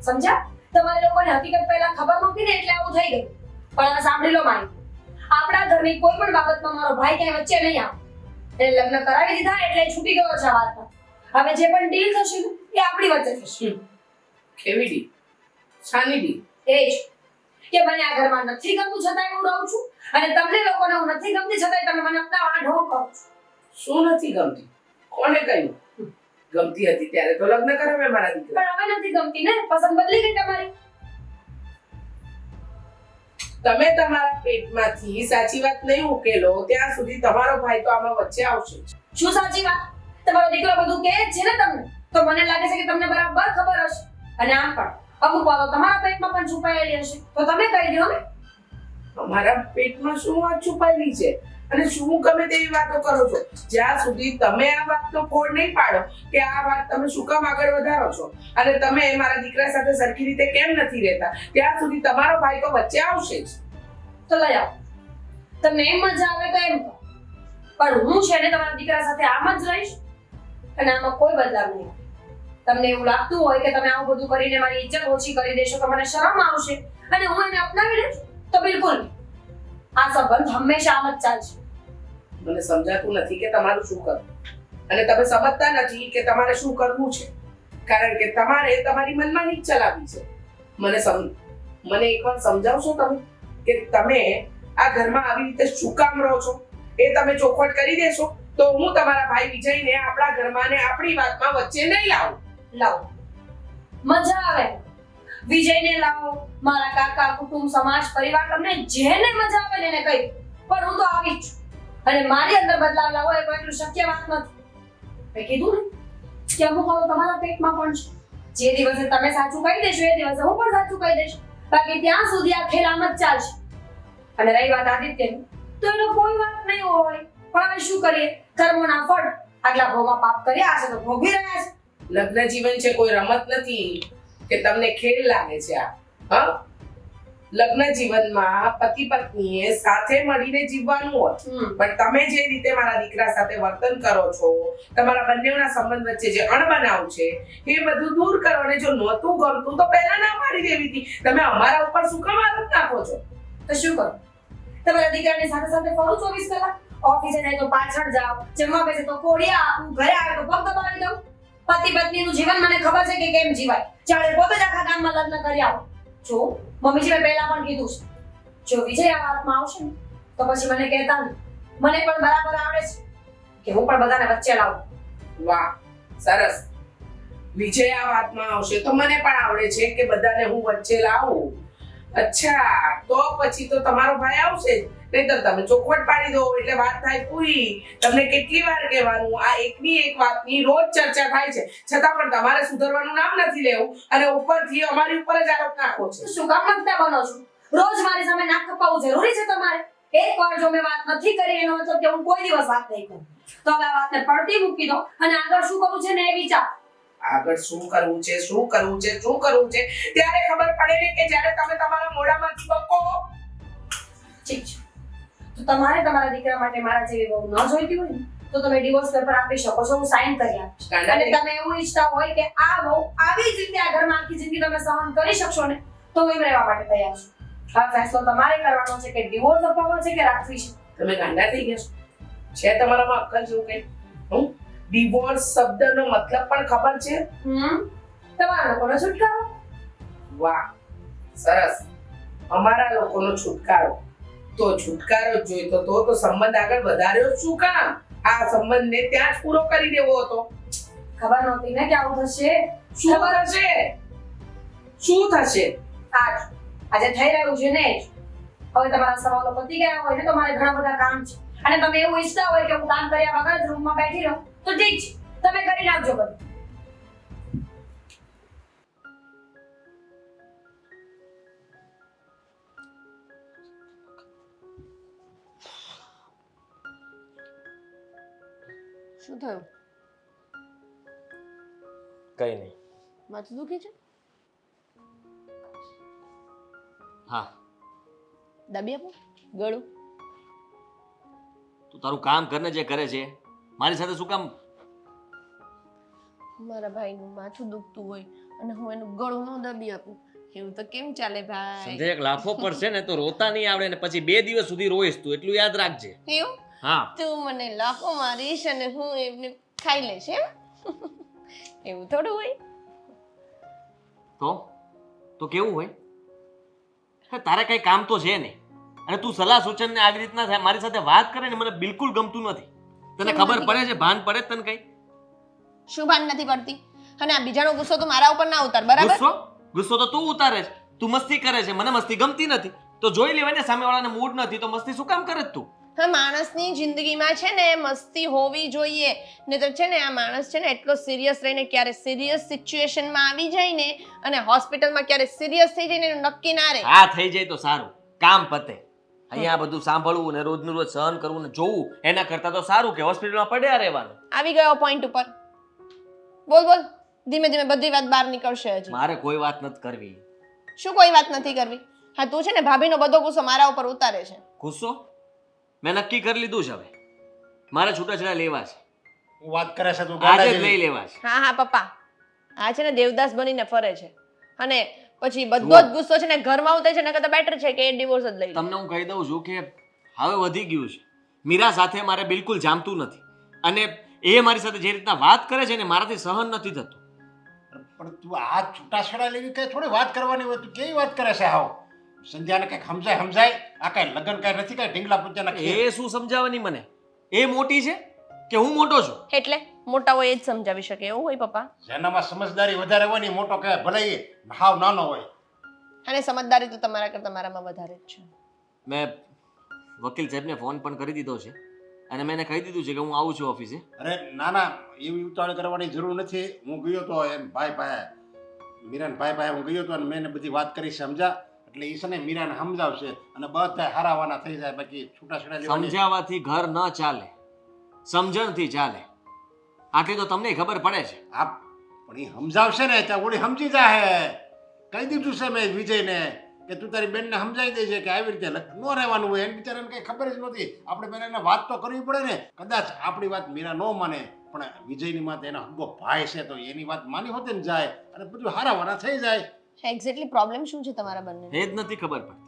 સમજ્યા? તમારે લોકોને હકીકત પહેલા ખબર નહોતી ને એટલે આવું થઈ ગયું. પણ હવે સાંભળી લો મારી, આપણા ઘરની કોઈ પણ બાબતમાં મારો ભાઈ ક્યાંય વચ્ચે નહીં આવે. એને લગ્ન કરાવી દીધા એટલે છૂટી ગયો છે આ વાતમાં. હવે જે પણ ડીલ થશે ને એ આપણી વચ્ચે થશે.
કેવી ડીલ? શાની ડીલ?
એ જ કે મને આ ઘરમાં નથી ગમતું છતાંય હું રહું છું, અને તમને લોકોને હું નથી ગમતી છતાંય તમે મને અપનાવવાના ઢોંગ કરો છો.
શું નથી ગમતી? કોને કહ્યું? ગમતી હતી ત્યારે તો લગ્ન કરાવે મારા દીકરા.
પણ હવે નથી ગમતી ને, પસંદ બદલી ગઈ તમારી.
તમે તમારા પેટમાંથી સાચી વાત નહીં ઉકેલો ત્યાં સુધી તમારો ભાઈ તો આમાં વચ્ચે આવશે.
શું સાચી વાત? તમારો દીકરો બધું કહે જ છે ને તમને, તો મને લાગે છે કે તમને બરાબર ખબર હશે. અને આમ પણ અમુક વાતો તમારા પેટમાં પણ છુપાયેલી હશે, તો તમે કહી દો ને.
અમારા પેટમાં શું વાત છુપાયેલી છે અને શું ગમે તેવી વાતો કરો છો? જ્યાં સુધી તમે આ વાતનો ફોડ નહીં પાડો કે આ વાત તમે શું કામ આગળ વધારો છો અને તમે મારા દીકરા સાથે સરખી રીતે કેમ નથી રહેતા, ત્યાં સુધી તમારો ભાઈ તો વચ્ચે આવશે જ.
તો લઈ આવો. તમને એમ મજા આવે તો એમ કહો, પણ હું છે ને તમારા દીકરા સાથે આમ જ રહીશ. અને આમાં કોઈ બદલાવ નહીં આવે. તમને એવું લાગતું હોય કે તમે આવું બધું કરીને મારી ઇજ્જત ઓછી કરી દેશો તો મને શરમ આવશે અને હું એને અપનાવી લઈશ તો બિલકુલ નહીં. આ સંબંધ હંમેશા આમ જ ચાલશે.
મને સમજાતું નથી કે તમારું શું કરવું અને તમે સમજતા નથી કે તમારે શું કરવું છે, કારણ કે તમારે તમારી મનમાની જ ચલાવવી છે. મને એકવાર સમજાવશો તમે કે તમે આ ઘરમાં આવી રીતે શું કામ રહો છો? એ તમે ચોખવટ કરી દેશો તો હું તમારા ભાઈ વિજયને આપણા ઘરમાં ને આપણી વાતમાં વચ્ચે નહીં લાવું.
લાવો, મજા આવે. વિજયને લાવો, મારા કાકા, કુટુંબ, સમાજ, પરિવાર, તમને જેને મજા આવે ને એને કહી દો. પણ હું તો આવી જ છું અને મારી અંદર બદલાવ લાવો એ કોઈ એટલું શક્ય વાત નથી. મેં કીધું ને કે અમુક હવે તમારા પેટમાં પણ છે. જે દિવસે તમે સાચું કહી દેશો એ દિવસે હું પણ સાચું કહી દઈશ. બાકી ત્યાં સુધી આ ખેલ આમ જ ચાલશે. અને રહી વાત આદિત્યની, તો એનો કોઈ વાત નહીં હોય. પણ હવે શું કરીએ, કર્મોના ફળ. આગલા ભોગમાં પાપ કર્યા હશે તો ભોગવી રહ્યા છે.
લગ્ન જીવન છે, કોઈ રમત નથી કે તમને ખેલ લાગે છે આ. હા, લગ્ન જીવનમાં પતિ પત્નીએ સાથે મળીને જીવવાનું હોય. પણ તમે જે રીતે મારા દીકરા સાથે વર્તન કરો છો, તમારા બંનેના સંબંધ વચ્ચે જે અણબનાવ છે એ બધું દૂર કરો. અને જો નહોતું ગમતું તો પહેલા ના પાડી દેવી હતી. તમે અમારા ઉપર શું કામ આરોપ નાખો છો?
તો શું કરું? તમારા દીકરાની સાથે સાથે ફરું 24 કલાક? ઓફિસે જાય તો પાછળ જાઓ, જમવા બેસે તો કોડિયા આપું, ઘરે આવે તો પગ દબાવી દઉં. પતિ પત્નીનું જીવન મને ખબર છે કે કેમ જીવાય. જાણે પોતે જ આખા ગામમાં લગ્ન કરી આવો. જો મમ્મીજીએ પહેલા પણ કીધું છે, જો વિજય આ વાતમાં આવશે ને તો પછી મને કહેતા નહીં. મને પણ બરાબર આવડે છે કે હું પણ બધાને વચ્ચે લાવું.
વાહ, સરસ. વિજય આ વાતમાં આવશે તો મને પણ આવડે છે કે બધાને હું વચ્ચે લાવું. અચ્છા, તો પછી તો તમારો ભાઈ આવશે જ. નહીંતર તમે ચોખવટ પાડી દો એટલે વાત થાય પૂરી. તમને કેટલી વાર કહેવાનું, આ એકની એક વાતની રોજ ચર્ચા થાય છે, છતાં પણ તમારે સુધરવાનું નામ નથી લેવું અને ઉપરથી અમારી ઉપર જ આરોપ નાખો છો.
શું કામ નકટા બનો છો? રોજ મારી સામે નાક કપાવવું જરૂરી છે તમારે? એકવાર જો મેં વાત નથી કરી એનો મતલબ કે હું કોઈ દિવસ વાત નહીં કરું. તો હવે આ વાતને પડતી મૂકી દો અને આગળ શું કરવું છે ને એ વિચાર.
આગળ શું કરવું છે, શું કરવું છે, શું કરવું છે ત્યારે ખબર પડે ને કે જ્યારે તમે તમારા મોઢામાંથી બકો.
ઠીક છે, તો તમારે તમારા દીકરા માટે મારા જેવી બહુ ન જોઈતી હોય ને તો તમે ડિવોર્સ પેપર આપી શકો છો, હું સાઇન કરી આપીશ. અને તમે એવું ઈચ્છતા હોય કે આ બહુ આવી જ રીતે આ ઘરમાં આખી જિંદગી તમે સહન કરી શકશો ને તો હું એમ રહેવા માટે તૈયાર છું. આ ફેસલો તમારે કરવાનો છે કે ડિવોર્સ અપાવવો છે કે રાખવી છે.
તમે ગાંડા થઈ ગયા છો? છે તમારામાં અક્કલ જેવું કઈ? ડિવોર્સ શબ્દનો મતલબ પણ ખબર છે?
તમારા લોકોનો છુટકારો.
વાહ, સરસ. અમારા લોકોનો છુટકારો. તો છુટકારો જ જોઈતો તો સંબંધ આગળ વધાર્યો શું કામ? આ સંબંધને ત્યાં જ પૂરો કરી દેવો હતો.
ખબર નહોતી ને કે આવું થશે.
શું થશે? શું થશે?
આજે થઈ રહ્યું છે ને. હવે તમારા સવાલો પતી ગયા હોય ને તો મારે ઘણા બધા કામ છે અને તમે એવું ઈચ્છતા હોય કે હું કામ કર્યા વગર રૂમમાં બેઠી રહું તો ઠીક છે, તમે કરી નાખજો બધું.
શું થયું?
કઈ નહીં.
માથું દુખે છે?
હા,
દાબી આપો ગળું.
તું તારું કામ કરને જે કરે છે મારી સાથે શું કામ?
મારા ભાઈનું માથું દુખતું હોય અને હું એનું ગળું ન દાબી આપું એવું તો કેમ ચાલે ભાઈ?
સંજય, એક લાફો પડશે ને તો રોતા નહીં આવડે ને પછી 2 દિવસ સુધી રોઈશ તું, એટલું યાદ રાખજે.
એવું?
હા,
તું મને લાફો મારીશ અને હું એમને ખાઈ લઈશ એમ? એવું થોડું હોય.
તો કેવું હોય? તારે કઈ કામ તો છે નહીં અને તું સલાહ સૂચન ને આવી રીતના મારી સાથે વાત કરે ને મને બિલકુલ ગમતું નથી. તને ખબર પડે છે? ભાન પડે તને કઈ?
શું ભાન નથી પડતી? અને આ બીજાનો ગુસ્સો તો મારા ઉપર ના ઉતાર, બરાબર?
ગુસ્સો તો તું ઉતારે છે. તું મસ્તી કરે છે, મને મસ્તી ગમતી નથી તો જોઈ લેવાય ને સામેવાળાને મૂડ નથી તો મસ્તી શું કામ કરે તું?
હા, માણસની જિંદગીમાં છે ને મસ્તી હોવી જોઈએ ને તો છે ને આ માણસ છે ને એટલો સિરિયસ રહીને ક્યારે સિરિયસ સિચ્યુએશનમાં આવી જાય ને અને હોસ્પિટલમાં ક્યારે સિરિયસ થઈ જાય ને એનું નક્કી ના રહે.
હા, થઈ જાય તો સારું, કામ પતે. અહીંયા બધું સાંભળવું ને રોજનું રોજ સહન કરવું ને જોવું એના કરતા તો સારું કે હોસ્પિટલમાં પડ્યા રહેવાનું.
આવી ગયો પોઈન્ટ ઉપર. બોલ બોલ, ધીમે ધીમે બધી વાત બહાર નીકળશે. હજી
મારે કોઈ વાત નથી કરવી.
શું કોઈ વાત નથી કરવી? હા, તું છે ને ભાભીનો બધો ગુસ્સો મારા ઉપર ઉતારે છે.
ગુસ્સો? મેં નક્કી કરી લીધું છે હવે મારે છૂટાછેડા લેવા છે.
હું વાત કરે છે તું
આજે
ગાંડા
જ લઈ
જેવી.
લેવા છે.
હા હા પપ્પા આ છે ને દેવદાસ બનીને ફરે છે અને પછી બધો જ ગુસ્સો છે ને ઘરમાં ઉતરે છે ને કરતા બેટર છે કે એ ડિવોર્સ જ લઈ લે.
તમને હું કહી દઉં છું કે હવે વધી ગયું છે. મીરા સાથે મારે બિલકુલ જામતું નથી અને એ મારી સાથે જે રીતના વાત કરે છે ને મારાથી સહન નથી થતું.
પણ તું આ છૂટાછેડા લેવી કઈ થોડી વાત કરવાની હોય, તું કેવી વાત કરે છે હાવ? સંધ્યાને કઈક સમજાય આ કઈ લગ્ન કઈ નથી, કઈ ઢીંગલા પૂજાના ખેલ.
એ શું સમજાવવાની મને? એ મોટી છે કે હું મોટો છું?
એટલે મોટા હોય એ જ સમજાવી શકે એવું હોય પપ્પા.
જેનામાં સમજદારી વધારે હોય ને ઈ મોટો કહેવાય, ભલે એ હાવ નાનો હોય.
અને સમજદારી તો તમારા કરતા મારામાં વધારે જ છે.
મેં વકીલ સાહેબને ફોન પણ કરી દીધો છે અને મેં એને કહી દીધું છે કે હું આવું છું ઓફિસે.
અરે ના ના, એવી ઉતાવળ કરવાની જરૂર નથી. હું ગયો તો એમ ભાઈ પાસે, મીરાન ભાઈ પાસે હું ગયો તો અને મેં એને બધી વાત કરી સમજા, એટલે એ છે ને મીરાને સમજાવશે અને બધા હારાવાના થઈ જાય. બાકી છૂટાછેડા લેવાની
સમજાવવાથી ઘર ન ચાલે, સમજણથી ચાલે. આટલી તો તમને ખબર પડે છે.
આ પણ એ સમજાવશે ને ત્યાં ઓળી સમજી જાય. કહી દીધું છે મેં વિજયને કે તું તારી બેનને સમજાવી દેજે કે આવી રીતે ન રહેવાનું હોય. એને બિચારાને કઈ ખબર જ નહોતી. આપણે પહેલા એને વાત તો કરવી પડે ને. કદાચ આપણી વાત મીરા ન માને પણ વિજયની વાત એનો હગ્ગો ભાઈ છે તો એની વાત માની હોતે ને જાય અને બધું હારાવાના થઈ જાય.
એક્ઝેક્ટલી પ્રોબ્લેમ શું છે તમારા બંને?
એ જ નથી ખબર પડતી.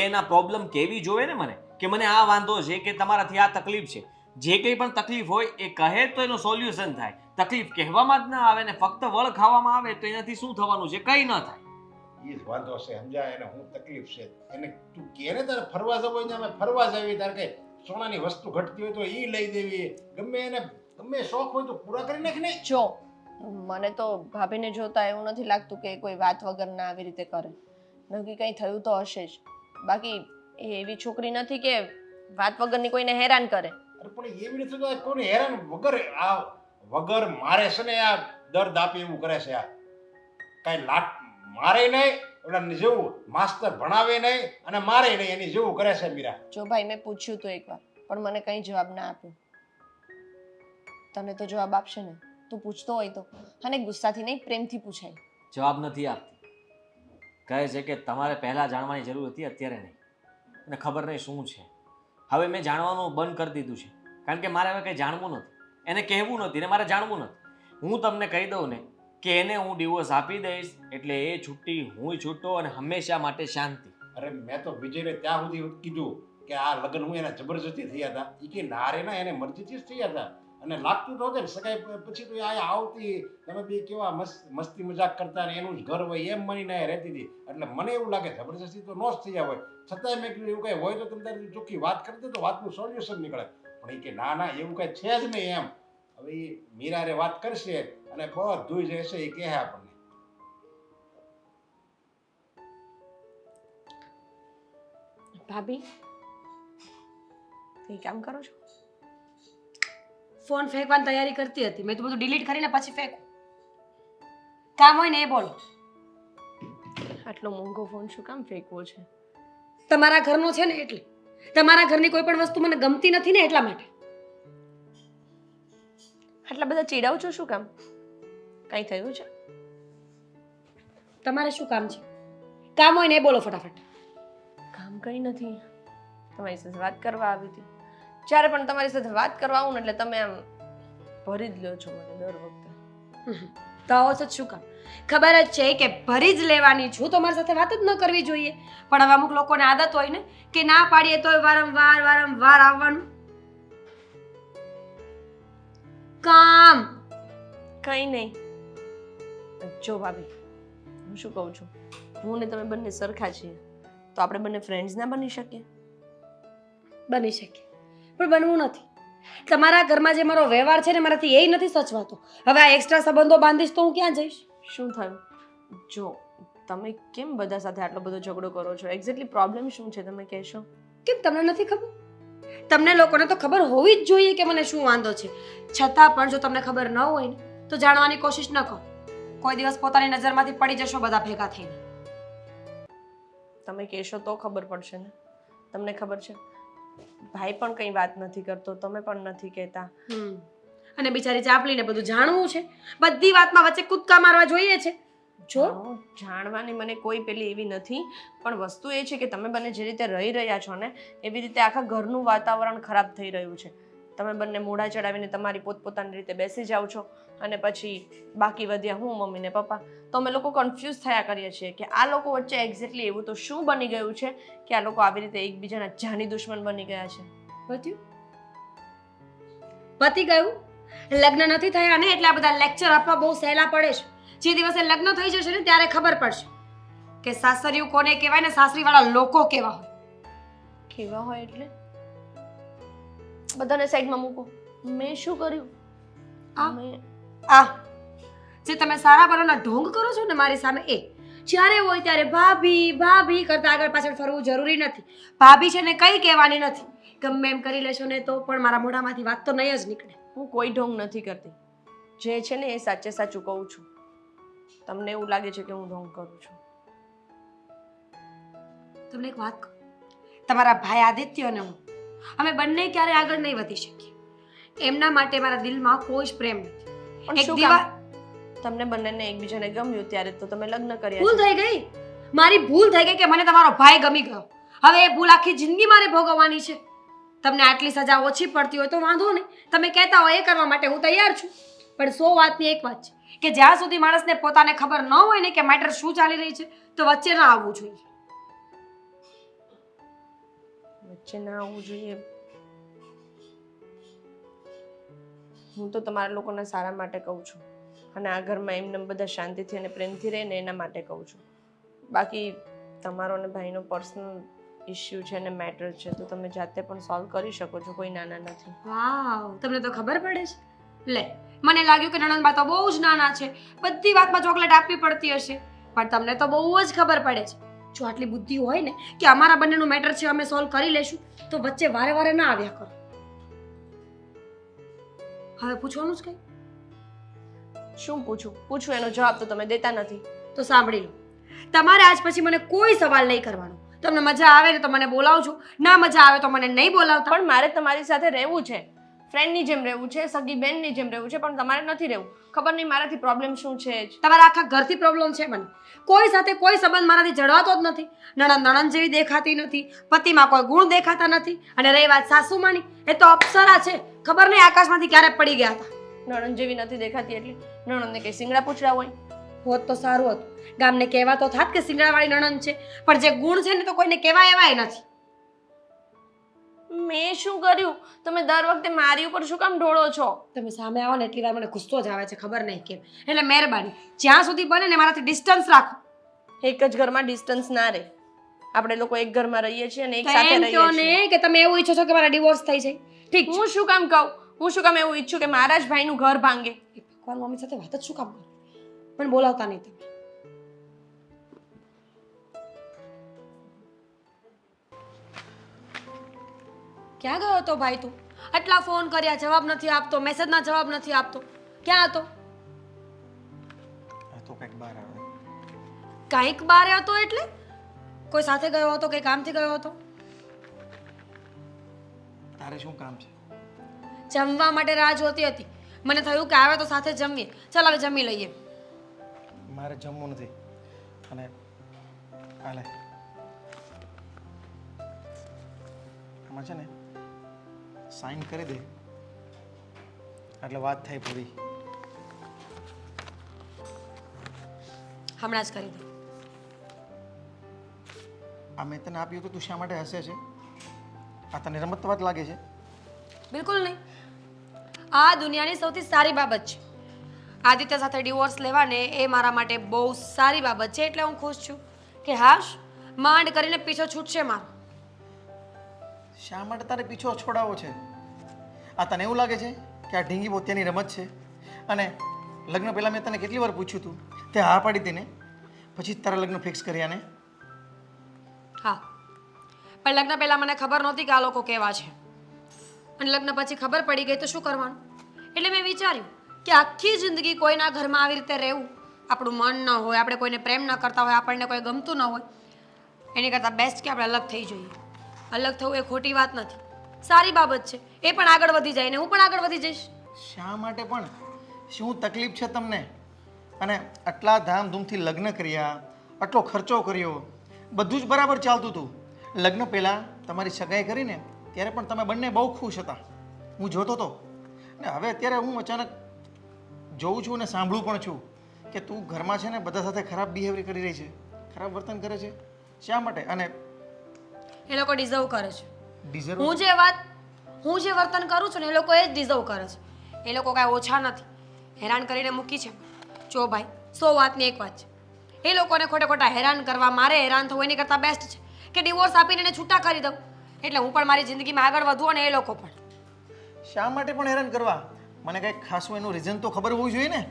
એના પ્રોબ્લેમ કેવી જોવે ને મને, કે મને આ વાંધો છે કે તમારાથી આ તકલીફ છે. જે કંઈ પણ તકલીફ હોય એ કહે તો એનું સોલ્યુશન થાય. તકલીફ કહેવામાં જ ના આવે ને ફક્ત વળ ખાવામાં આવે તો એનાથી શું થવાનું છે? કંઈ ન થાય.
એ જ વાંધો છે, સમજાય એને હું તકલીફ છે. એને તું કે ને તારે ફરવા જવું હોય ને અમે ફરવા જવી, તારે કઈ સોનાની વસ્તુ ઘટતી હોય તો એ લઈ દેવી. ગમે એને ગમે શોખ હોય તો પૂરા કરી નાખ ને.
જો મને તો ભાભીને જોતા એવું નથી લાગતું કે કોઈ વાત વગરના આવી રીતે કરે. નક્કી કંઈ થયું તો હશે જ. બાકી એ એવી છોકરી નથી કે વાત વગરની કોઈને હેરાન કરે.
અરે પણ એવી રીતે તો કોઈને હેરાન વગર મારે છે ને આ દર્દ આપે એવું કરે છે. આ કાંઈ લાટ મારે નહીં, ઓલા જેવું માસ્તર ભણાવે નહીં અને મારે નહીં એની જેવું કરે છે મીરા.
જો ભાઈ મેં પૂછ્યું તો એકવાર પણ મને કંઈ જવાબ ના આપ્યો. તને તો જવાબ આપશે ને? તું પૂછતો હોય તો. અને ગુસ્સાથી નહીં પ્રેમથી પૂછાય.
જવાબ નથી આપતી. કહે છે કે તમારે પહેલાં જાણવાની જરૂર હતી, અત્યારે નહીં. અને ખબર નહીં શું છે. હવે મેં જાણવાનું બંધ કરી દીધું છે કારણ કે મારે હવે કંઈ જાણવું નથી. એને કહેવું નથી ને મારે જાણવું નથી. હું તમને કહી દઉં ને કે એને હું ડિવોર્સ આપી દઈશ એટલે એ છૂટી, હું છૂટો અને હંમેશા માટે શાંતિ.
અરે મેં તો વિજયને ત્યાં સુધી કીધું કે આ લગ્ન હું એના જબરજસ્તી થયા હતા. એ કે ના રે ના, એને મરજીથી જ થયા હતા. અને લાગતું તો હતું ને સગાઈ પછી તો આ આવતી, તમે બે કેવા મસ્તી મજાક કરતા ને એનું જ ઘર હોય એમ મનીને રહેતી હતી. એટલે મને એવું લાગે જબરજસ્તી તો નો જ થયા હોય. છતાંય મેં કીધું એવું કંઈ હોય તો તમે તારી ચોખ્ખી વાત કરી દો તો વાતનું સોલ્યુશન નીકળે. પણ એ કે ના ના એવું કંઈ છે જ નહીં એમ. હવે એ મીરારે વાત કરશે અને બધું જ રહેશે એ કહે આપણને.
ભાભી કંઈ કામ કરો છો?
ફોન ફેંકવાની તૈયારી કરતી હતી. મેં તો બધું ડિલીટ કરીને પછી ફેંકું. કામ હોય ને એ બોલો.
આટલો મોંઘો ફોન શું કામ ફેંકવો છે?
તમારા ઘરનો છે ને એટલે. તમારા ઘરની કોઈ પણ વસ્તુ મને ગમતી નથી ને એટલા માટે.
આટલા બધા ચીડાવ છો શું કામ? કંઈ થયું છે?
તમારે શું કામ છે? કામ હોય ને એ બોલો ફટાફટ.
કામ કંઈ નથી. તમારી સાથે વાત કરવા આવી હતી. જ્યારે પણ તમારી સાથે વાત કરવા આવું ને એટલે તમે આમ ભરી જ લ્યો છો મને દર વખતે.
તો આવો છો જ શું કામ? ખબર જ છે કે ભરી જ લેવાની છું, તો મારી સાથે વાત જ ન કરવી જોઈએ. પણ હવે અમુક લોકોને આદત હોય ને કે ના પાડીએ તોય વારંવાર આવવાનું. કામ
કંઈ નહીં. જો ભાભી હું શું કહું છું, હું ને તમે બંને સરખા છીએ તો આપણે બંને ફ્રેન્ડ્સ ના બની શકીએ?
બની શકે પણ બનવું નથી. તમારા ઘરમાં જે મારો વ્યવહાર છે ને મારાથી એ નથી સચવાતો. હવે આ એક્સ્ટ્રા સંબંધો બાંધીશ તો હું ક્યાં જઈશ?
શું થયું? જો તમે કેમ બધા સાથે આટલો બધો ઝઘડો કરો છો? એક્ઝેક્ટલી પ્રોબ્લેમ શું છે તમે કહેશો?
કેમ તમને નથી ખબર? તમને લોકોને તો ખબર હોવી જ જોઈએ કે મને શું વાંધો છે. છતાં પણ જો તમને ખબર ન હોય ને તો જાણવાની કોશિશ ન કરો. કોઈ દિવસ પોતાની નજરમાંથી પડી જશો બધા ભેગા થઈને.
તમે કહેશો તો ખબર પડશે ને. તમને ખબર છે ભાઈ પણ કંઈ વાત નથી કરતો, તમે પણ નથી કહેતા.
અને બિચારી ચાપલીને બધું જાણવું છે. બધી વાતમાં વચ્ચે કૂદકા મારવા જોઈએ છે. જો
જાણવાની મને કોઈ પેલી એવી નથી, પણ વસ્તુ એ છે કે તમે બંને જે રીતે રહી રહ્યા છો ને એવી રીતે આખા ઘરનું વાતાવરણ ખરાબ થઈ રહ્યું છે. તમે બંને મોઢા ચડાવીને તમારી પોતપોતાની રીતે બેસી જાઓ છો અને પછી બાકી વધ્યા હું મમ્મી ને પપ્પા. તો અમે લોકો કન્ફ્યુઝ થયા કરીએ છીએ કે આ લોકો વચ્ચે એક્ઝેક્ટલી એવું તો શું બની ગયું છે કે આ લોકો આવી રીતે એકબીજાના જાની દુશ્મન બની ગયા છે.
પત્યું પતી ગયું. લગ્ન નથી થયા ને એટલે આ બધા લેક્ચર આપવા બહુ સહેલા પડે છે. જે દિવસે લગ્ન થઈ જશે ને ત્યારે ખબર પડશે કે સાસરિયું કોને કહેવાય ને સાસરીવાળા લોકો કેવા હોય.
કેવા હોય એટલે બધાને સાઈડમાં મૂકો. મેં શું કર્યું?
આ?
મેં
આ જે તમે સારા બનોના ઢોંગ કરો છો ને મારી સામે, એ જ્યારે હોય ત્યારે ભાભી ભાભી કરતા આગળ પાછળ ફરવું જરૂરી નથી. ભાભી છે ને કંઈ કહેવાની નથી. ગમે એમ કરી લેશો ને તો પણ મારા મોઢામાંથી વાત તો નહીં જ નીકળે.
હું કોઈ ઢોંગ નથી કરતી. જે છે ને એ સાચે સાચું કહું છું. તમને એવું લાગે છે કે હું ઢોંગ કરું છું.
તમને એક વાત કહું, તમારા ભાઈ આદિત્ય અને હું અમે બંને ક્યારે આગળ નહીં વધી શકીએ. એમના માટે મારા દિલમાં કોઈ જ પ્રેમ નથી.
પણ
એક
શું
દિવા
કામ? તમને બંનેને એકબીજાને ગમ્યું ત્યારે તો તમે લગ્ન કર્યા
ભૂલ
છે.
થઈ ગઈ. મારી ભૂલ થઈ ગઈ કે મને તમારો ભાઈ ગમી ગયો. હવે એ ભૂલ આખી જિંદગી મારે ભોગવવાની છે. તમને આટલી સજા ઓછી પડતી હોય તો વાંધો નહીં, તમે કહેતા હોય એ કરવા માટે હું તૈયાર છું. પણ 100 વાતની એક વાત છે કે જ્યાં સુધી માણસને પોતાને ખબર ન હોય ને કે મેટર શું ચાલી રહી છે તો વચ્ચે ના આવવું જોઈએ.
વચ્ચે ના આવવું જોઈએ. હું તો તમારા લોકોના સારા માટે કહું છું અને આ ઘરમાં એમને બધા શાંતિથી અને પ્રેમથી રહે ને એના માટે કહું છું. બાકી તમારો અને ભાઈનો પર્સનલ ઇશ્યુ છે અને મેટર છે તો તમે જાતે પણ સોલ્વ કરી શકો છો. કોઈ નાના નથી.
વાવ, તમને તો ખબર પડે છે. લે, મને લાગ્યું કે નણંદબા તો બહુ જ નાના છે, બધી વાતમાં ચોકલેટ આપવી પડતી હશે, પણ તમને તો બહુ જ ખબર પડે છે. જો આટલી બુદ્ધિ હોય ને કે અમારા બંનેનું મેટર છે અમે સોલ્વ કરી લેશું તો વચ્ચે વારે વારે ના આવ્યા કરો. હવે પૂછવાનું જ કઈ?
શું પૂછું એનો જવાબ તો તમે દેતા નથી.
તો સાંભળી લો, તમારે આજ પછી મને કોઈ સવાલ નહીં કરવાનો. તમને મજા આવે ને તો મને બોલાવજો, ના મજા આવે તો મને નહીં બોલાવતા.
પણ મારે તમારી સાથે રહેવું છે, ફ્રેન્ડની જેમ રહેવું છે, સગી બેનની જેમ રહેવું છે, પણ તમારે નથી રહેવું. ખબર નહીં મારાથી પ્રોબ્લેમ શું છે જ.
તમારા આખા ઘરથી પ્રોબ્લેમ છે. મને કોઈ સાથે કોઈ સંબંધ મારાથી જળવાતો જ નથી. નણંદ નણંદ જેવી દેખાતી નથી, પતિમાં કોઈ ગુણ દેખાતા નથી, અને રહી વાત સાસુમાની, એ તો અપ્સરા છે. ખબર નહીં આકાશમાંથી ક્યારે પડી ગયા હતા.
નણંદ જેવી નથી દેખાતી એટલે નણંદને કઈ સિંગડા પૂછડા હોય?
હોત તો સારું હતું. ગામને કહેવા તો થાત કે સિંગડાવાળી નણંદ છે, પણ જે ગુણ છે ને તો કોઈને કહેવા એવાય નથી.
મેં શું કર્યું? તમે દર વખતે મારી ઉપર શું કામ ઢોળો છો?
તમે સામે આવો ને એટલી વાર મને ગુસ્સો જ આવે છે, ખબર નહીં કેમ. એટલે મહેરબાની જ્યાં સુધી બને ને મારાથી ડિસ્ટન્સ રાખો.
એક જ ઘરમાં ડિસ્ટન્સ ના રહે. આપણે લોકો એક ઘરમાં રહીએ છીએ અને એક
તો
સાથે
એમ
રહીએ
કહો
છીએ.
ને કે તમે એવું ઈચ્છો છો કે મારા ડિવોર્સ થઈ જાય. ઠીક છે.
હું શું કામ કહું? હું શું કામ એવું ઈચ્છું કે મારા જ ભાઈનું ઘર ભાંગે?
એ ભગવાન, મમ્મી સાથે વાત જ શું કામ કરો? પણ બોલાવતા નહીં તમે. ક્યાં ગયો હતો ભાઈ તું? આટલા ફોન કર્યા, જવાબ નથી આપતો, મેસેજના જવાબ નથી આપતો. ક્યાં હતો?
આ તો કંઈક બહાર આવે.
કાંઈક બારે હતો એટલે? કોઈ સાથે ગયો હતો, કઈ કામથી ગયો હતો?
તારે શું કામ છે?
જમવા માટે રાહ જોતી હતી. મને થયું કે આવે તો સાથે જમીએ. ચાલ હવે જમી લઈએ.
મારે જમવું નથી. અને હાલે આમાં છે ને સાઈન કરી દે એટલે વાત થાય પૂરી.
હમણાં જ કરી દે.
આ મેં તને આપ્યું તો તું શા માટે હસે છે? આ તને રમત વાત લાગે છે?
બિલકુલ નહીં. આ દુનિયાની સૌથી સારી બાબત છે. આદિત્ય સાથે ડિવોર્સ લેવાને એ મારા માટે બહુ સારી બાબત છે. એટલે હું ખુશ છું કે હાશ માંડ કરીને પીછો છૂટશે મારો.
શા માટે તારે પીછો છોડાવો છે? આ તને એવું લાગે છે કે આ ઢીંગી પોતિયાની રમત છે? અને લગ્ન પહેલાં મેં તને કેટલી વાર પૂછ્યું હતું, તે હા પાડી હતી ને? પછી જ તારા લગ્ન ફિક્સ કર્યા ને?
હા, પણ લગ્ન પહેલાં મને ખબર નહોતી કે આ લોકો કેવા છે, અને લગ્ન પછી ખબર પડી ગઈ તો શું કરવાનું? એટલે મેં વિચાર્યું કે આખી જિંદગી કોઈના ઘરમાં આવી રીતે રહેવું આપણું મન ન હોય, આપણે કોઈને પ્રેમ ન કરતા હોય, આપણને કોઈ ગમતું ન હોય, એની કરતાં બેસ્ટ કે આપણે અલગ થઈ જોઈએ. અલગ થવું એ ખોટી વાત નથી, સારી બાબત છે. એ પણ આગળ વધી જાય ને હું પણ આગળ વધી જઈશ.
શા માટે પણ? શું તકલીફ છે તમને? અને આટલા ધામધૂમથી લગ્ન કર્યા, આટલો ખર્ચો કર્યો, બધું જ બરાબર ચાલતું હતું. લગ્ન પહેલાં તમારી સગાઈ કરીને ત્યારે પણ તમે બંને બહુ ખુશ હતા. હું જોતો હતો ને હવે અત્યારે હું અચાનક જોઉં છું અને સાંભળું પણ છું કે તું ઘરમાં છે ને બધા સાથે ખરાબ બિહેવિયર કરી રહી છે, ખરાબ વર્તન કરે છે. શા માટે? અને
એ લોકો ડિઝર્વ કરે છે.
ડિઝર્વ
હું જે વર્તન કરું છું ને એ લોકો એ જ ડિઝર્વ કરે છે. એ લોકો કાંઈ ઓછા નથી, હેરાન કરીને મૂકી છે. જો ભાઈ 100 વાતની એક વાત છે, એ લોકોને ખોટા હેરાન કરવા, મારે હેરાન થવું એની કરતાં બેસ્ટ છે કે ડિવોર્સ આપીને એને છૂટા કરી દઉં, એટલે હું પણ મારી જિંદગીમાં આગળ વધું અને એ લોકો પણ.
શા માટે પણ હેરાન કરવા? મને કંઈક ખાસું એનું રીઝન તો ખબર હોવું જોઈએ ને.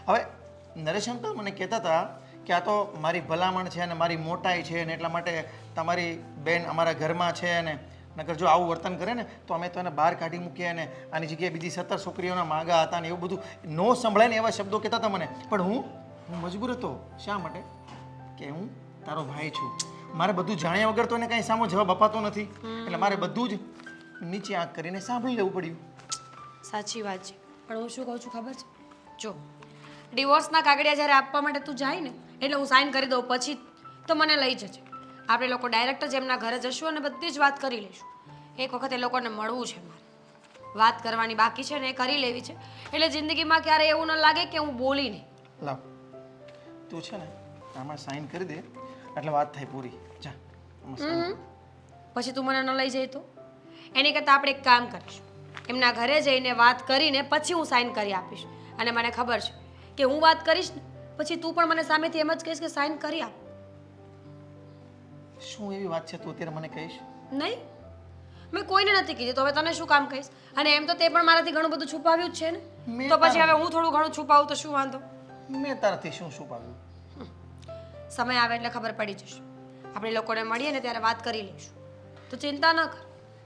હવે નરેશ અંકલ મને કહેતા હતા કે આ તો મારી ભલામણ છે અને મારી મોટાઈ છે ને એટલા માટે તમારી બેન અમારા ઘરમાં છે અને નકર જો આવું વર્તન કરે ને તો અમે તો એને બહાર કાઢી મૂકીએ અને આની જગ્યાએ બીજી 17 છોકરીઓના માગા હતા ને એવું બધું નો સંભળાય ને એવા શબ્દો કહેતા હતા મને. પણ હું મજબૂર હતો. શા માટે? કે હું તારો ભાઈ છું. મારે બધું જાણ્યા વગર તો એને કાંઈ સામો જવાબ અપાતો નથી, એટલે મારે બધું જ નીચે આંખ કરીને સાંભળી લેવું પડ્યું.
સાચી વાત છે, પણ હું શું કહું છું ખબર છે? જો ડિવોર્સના કાગળિયા જ્યારે આપવા માટે તું જાય ને એટલે હું સાઇન કરી દઉં, પછી તો મને લઈ જજે. આપણે લોકો ડાયરેક્ટ જ એમના ઘરે જશું અને બધી જ વાત કરી લઈશું. એક વખત એ લોકોને મળવું છે મારે, વાત કરવાની બાકી છે ને એ કરી લેવી છે, એટલે જિંદગીમાં ક્યારે એવું ન લાગે કે હું બોલી નહીં.
લાવ તું છે ને આમાં સાઈન કરી દે એટલે વાત થાય પૂરી. જા આમાં sign.
પછી તું મને ન લઈ જાય તો એની કરતાં આપણે એક કામ કરીશું, એમના ઘરે જઈને વાત કરીને પછી હું સાઇન કરી આપીશ. અને મને ખબર છે કે હું વાત કરીશ ને પછી તું પણ મને સામેથી એમ જ કહીશ કે સાઇન કરી આપ.
શું એવી વાત છે તું અત્યારે મને કહીશ?
નહીં, મેં કોઈને નથી કીધી, તો હવે તને શું કામ કહીશ? અને એમ તો તે પણ મારાથી ઘણું બધું છુપાવ્યું જ છે ને,
મેં
તો પછી હવે હું થોડું ઘણું છુપાવું તો શું વાંધો?
મેં તારાથી શું છુપાવ્યું?
સમય આવે એટલે ખબર પડી જશે. આપણે લોકોને મળીએ ને ત્યારે વાત કરી લઈશું, તો ચિંતા ન કર.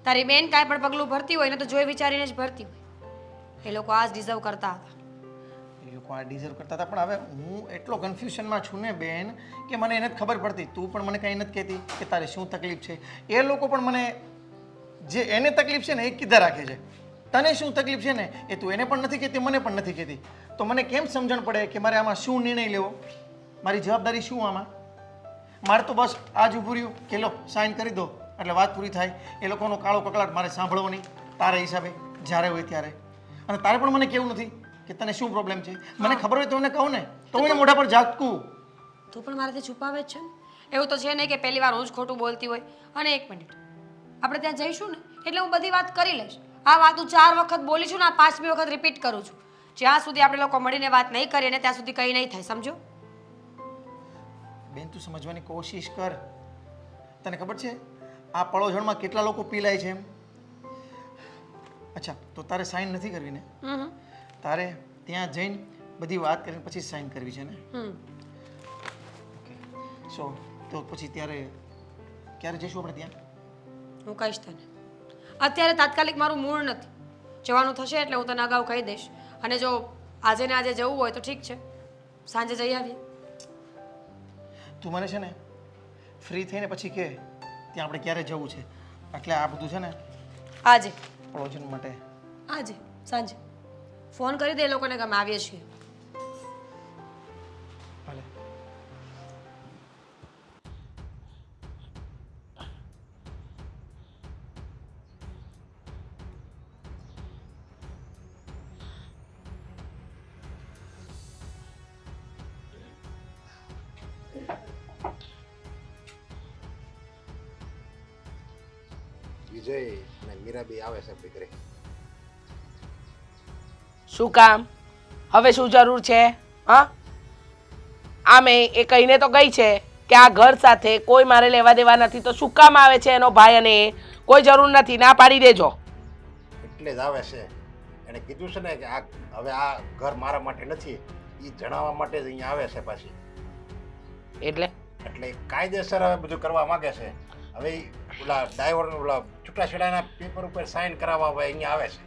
તારી બેન કાંઈ પણ પગલું ભરતી હોય ને તો જોઈ વિચારીને જ ભરતી હોય. એ લોકો આ જ ડિઝર્વ કરતા હતા.
એ લોકો આ ડિઝર્વ કરતા હતા, પણ હવે હું એટલો કન્ફ્યુઝનમાં છું ને બેન કે મને એને જ ખબર પડતી. તું પણ મને કંઈ નથી કહેતી કે તારે શું તકલીફ છે. એ લોકો પણ મને જે એને તકલીફ છે ને એ કીધા રાખે છે. તને શું તકલીફ છે ને એ તું એને પણ નથી કહેતી, મને પણ નથી કહેતી. તો મને કેમ સમજણ પડે કે મારે આમાં શું નિર્ણય લેવો? મારી જવાબદારી શું આમાં? મારે તો બસ આ જ ઊભું રહ્યું કે લો સાઇન કરી દો એટલે વાત પૂરી થાય. એ લોકોનો કાળો કકળાટ મારે સાંભળવો નહીં તારા હિસાબે જ્યારે હોય ત્યારે. અને તારે પણ મને કેવું નથી કે તને શું પ્રોબ્લેમ છે. મને ખબર હોય તો મને કહું ને, તો હું એને મોઢા પર ઝાકું.
તું પણ મારાથી છુપાવે જ છે ને. એવું તો છે નહીં કે પહેલી વાર હું જ ખોટું બોલતી હોય. અને 1 મિનિટ, આપણે ત્યાં જઈશું ને એટલે હું બધી વાત કરી લઈશ. આ વાત હું 4 વખત બોલી છું ને આ 5મી વખત રિપીટ કરું છું. જ્યાં સુધી આપણે લોકો મળીને વાત નહીં કરીએ ને ત્યાં સુધી કંઈ નહીં થાય, સમજો?
બેન તું સમજવાની કોશિશ કર. તને ખબર છે આ પળોજણમાં કેટલા લોકો પીલાય છે એમ? અચ્છા તો તારે સાઈન નથી કરવી ને? તારે ત્યાં જઈને બધી વાત કરીને પછી સાઈન કરવી છે ને? ઓકે સો તો પછી ક્યારે જઈશું આપણે ત્યાં?
હું કહીશ તને. અત્યારે તાત્કાલિક મારું મૂળ નથી. જવાનું થશે એટલે હું તને અગાઉ કહી દઈશ. અને જો આજે ને આજે જવું હોય તો ઠીક છે, સાંજે જઈ આવીએ.
તું મને છે ને ફ્રી થઈને પછી કે ત્યાં આપણે ક્યારે જવું છે. એટલે આ બધું છે ને
આજે
પળોજન માટે
આજે સાંજે ફોન કરી દે એ લોકોને કે અમે આવીએ છીએ.
ભલે.
વિજય અને મીરાબી આવે છે આપણી ઘરે.
શું કામ? હવે શું જરૂર છે? હા, આમે એ કહીને તો ગઈ છે કે આ ઘર સાથે કોઈ મારે લેવા દેવા નથી, તો શું કામ આવે છે એનો ભાઈ? અને એ કોઈ જરૂર નથી, ના પાડી દેજો.
એટલે જ આવે છે. એણે કીધું છે ને કે હવે આ ઘર મારા માટે નથી, એ જણાવવા માટે જ અહીંયા આવે છે પાછી.
એટલે
એટલે કાયદેસર હવે બધું કરવા માંગે છે. હવે ઓલા ડ્રાઈવર ઓલા છૂટાછેડાના પેપર ઉપર સાઇન કરાવવા હવે અહીંયા આવે છે.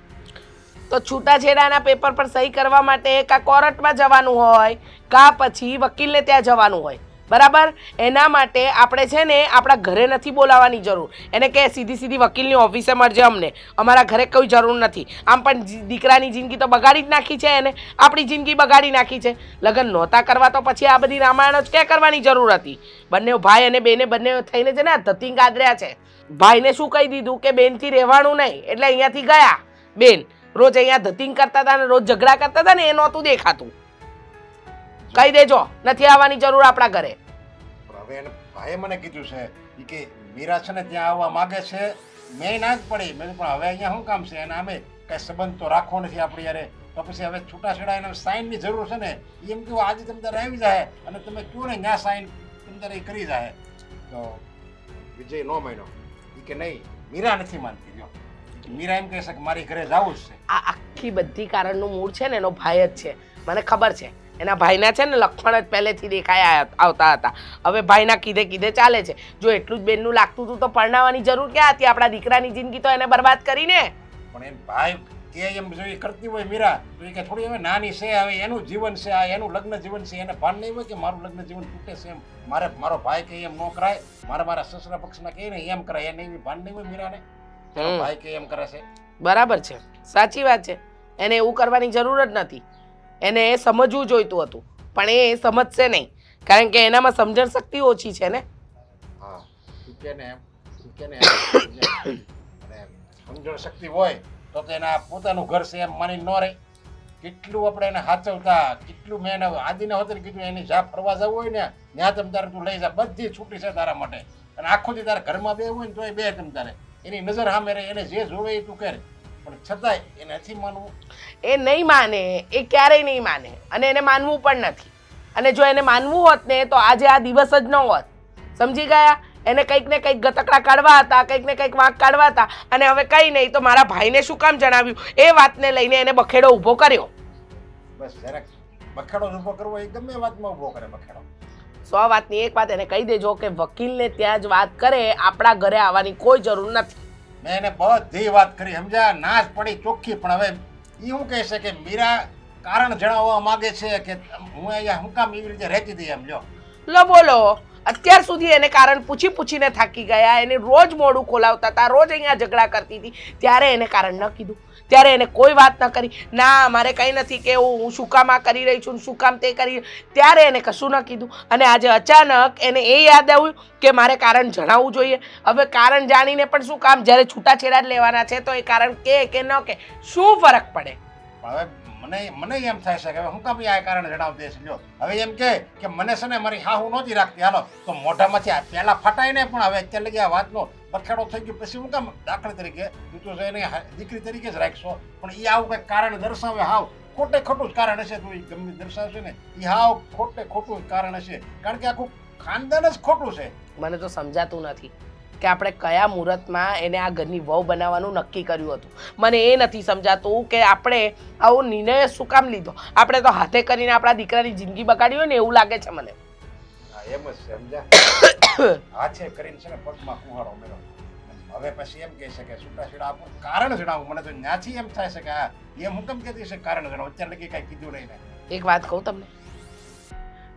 તો છૂટાછેડાના પેપર પર સહી કરવા માટે કાં કોર્ટમાં જવાનું હોય કાં પછી વકીલને ત્યાં જવાનું હોય, બરાબર? એના માટે આપણે છે ને આપણા ઘરે નથી બોલાવવાની જરૂર. એને કહે સીધી વકીલની ઓફિસે મળજે, અમને અમારા ઘરે કોઈ જરૂર નથી. આમ પણ દીકરાની જિંદગી તો બગાડી જ નાખી છે એને, આપણી જિંદગી બગાડી નાખી છે. લગ્ન નહોતા કરવા તો પછી આ બધી રામાયણ જ ક્યાં કરવાની જરૂર હતી? બંને ભાઈ અને બેને બંને થઈને છે ને ધતિંગ આદર્યા છે. ભાઈને શું કહી દીધું કે બેનથી રહેવાનું નહીં, એટલે અહીંયાથી ગયા. બેન રોજ અહીંયા ધતિંગ કરતા હતા ને રોજ ઝઘડા કરતા હતા ને એ નહોતું દેખાતું. કહી દેજો નથી આવવાની જરૂર આપણા ઘરે.
પણ હવે એને ભાઈએ મને કીધું છે ઈ કે મીરા છે ને ત્યાં આવવા માગે છે. મેં ના જ પડી. મેં કીધું, પણ હવે અહીંયા શું કામ છે? અને અમે કઈ સંબંધ તો રાખવો નથી આપણી યારે. તો પછી હવે છૂટાછેડા એને સાઈનની જરૂર છે ને. એમ કહ્યું આજે તમે તારે આવી જાય અને તમે કહો ને ત્યાં સાઈન તમે તારે કરી જાય. તો વિજય નો માન્યો. એ કે નહીં, મીરા નથી માનતી. જો મીરા એમ કહે છે કે મારી ઘરે જવું જ છે.
આ આખી બધી કારણનું મૂળ છે ને એનો ભાઈ જ છે. મને ખબર છે એના ભાઈના છે ને લક્ષણ જ પહેલેથી દેખાયા આવતા હતા. હવે ભાઈના કીધે કીધે ચાલે છે. જો એટલું જ બેનનું લાગતું હતું તો પરણાવવાની જરૂર ક્યાં હતી? આપણા દીકરાની જિંદગી તો એને બરબાદ કરીને.
પણ એમ ભાઈ કે એમ જો એ કરતી હોય મીરા તો એ કે થોડી હવે નાની છે, હવે એનું જીવન છે, આ એનું લગ્ન જીવન છે, એને ભાન નહીં હોય કે મારું લગ્ન જીવન તૂટે છે. એમ મારો ભાઈ કે એમ ન કરાય, મારા સસરા પક્ષના કહે ને એમ કરાય, એને એવી ભાન નહીં હોય મીરાને. ભાઈ કે એમ કરે છે.
બરાબર છે, સાચી વાત છે. એને એવું કરવાની જરૂર જ નથી. એને એ સમજવું જોઈતું હતું પણ એ સમજશે નહીં કારણ કે એનામાં સમજણ શક્તિ ઓછી છે ને.
હા તું કે ને અને સમજણ શક્તિ હોય તો એના પોતાનું ઘર છે એમ માની ન રહે. કેટલું આપણે એને સાચવતા, કેટલું મેં એને આદિને હોતે કીધું એની જા ફરવા જવું હોય ને ત્યાં તમ તારે તું લઈ જા, બધી છૂટી છે તારા માટે. અને આખો દી તારે ઘરમાં બે હોય ને તો એ બે તમ તારે એની નજર સામે રહે, એને જે જોવે એ તું કરે. પણ છતાંય એને નથી માનવું.
એ નહીં માને, એ ક્યારેય નહીં માને અને એને માનવું પણ નથી. અને જો એને માનવું હોત ને તો આજે આ દિવસ જ ન હોત. સમજી ગયા? એને કંઈક ને કંઈક ગતકડા કાઢવા હતા, કંઈક ને કંઈક વાંક કાઢવા હતા અને હવે કંઈ નહીં તો મારા ભાઈને શું કામ જણાવ્યું એ વાતને લઈને એને બખેડો ઊભો કર્યો.
બસ જરાક બખેડો ઊભો કરવો એ ગમે વાતમાં ઊભો કરે બખેડો.
100 વાતની એક વાત એને કહી દેજો કે વકીલને ત્યાં જ વાત કરે, આપણા ઘરે આવવાની કોઈ જરૂર નથી.
મેં એને બધી વાત કરી, સમજ્યા? ના જ પડી ચોખ્ખી. પણ હવે એ શું કહે છે કે મીરા કારણ જણાવવા માંગે છે કે હું અહીંયા હું કામ એવી રીતે રહેતી હતી. એમ
લો બોલો, અત્યાર સુધી એને કારણ પૂછી પૂછીને થાકી ગયા. એને રોજ મોઢું ખોલાવતા હતા, રોજ અહીંયા ઝઘડા કરતી હતી. ત્યારે એને કારણ ન કીધું, ત્યારે એને કોઈ વાત ન કરી. ના મારે કંઈ નથી કેવું, હું શું કામ આ કરી રહી છું, શું કામ તે કરી, ત્યારે એને કશું ન કીધું. અને આજે અચાનક એને એ યાદ આવ્યું કે મારે કારણ જણાવવું જોઈએ. હવે કારણ જાણીને પણ શું કામ? જ્યારે છૂટાછેડા જ લેવાના છે તો એ કારણ કે ન કે શું ફરક પડે?
હવે મને એમ થાય છે કે હવે હું કામ આ કારણ જણાવતી છે. લ્યો હવે એમ કે મને છે ને મારી હાહુ નહોતી રાખતી, હાલો તો મોઢામાંથી આ પહેલા ફટાય ને, પણ હવે અત્યારે લગી આ વાતનો બખેડો થઈ ગયો પછી હું કામ દાખલા તરીકે તું તો એને દીકરી તરીકે જ રાખશો, પણ એ આવું કંઈક કારણ દર્શાવે હાવ ખોટે ખોટું જ કારણ હશે. તો એ ગમે દર્શાવશે ને એ હાવ ખોટે ખોટું જ કારણ હશે, કારણ કે આખું ખાનદાન જ ખોટું છે.
મને તો સમજાતું નથી કે આપણે કયા મુહૂર્તમાં એને આ ઘરની વહુ બનાવવાનું નક્કી કર્યું હતું. મને એ નથી સમજાતું કે આપણે આવો નિર્ણય શું કામ લીધો. આપણે તો હાથે કરીને આપણા દીકરાની જિંદગી બગાડી હોય ને એવું લાગે છે મને.
હા એમ જ છે, સમજ્યા? હાથે કરીને છે ને પગમાં કુહાડો મેળો. હવે પછી એમ કહે છે કે છૂટાછેડા આપણું કારણ જણાવું. મને તો ત્યાંથી એમ થાય છે કે હા એમ હું કેમ કહેતી છે કારણ જણાવું, અત્યારે લગી કાંઈ કીધું નહીં ને.
એક વાત કહું તમને,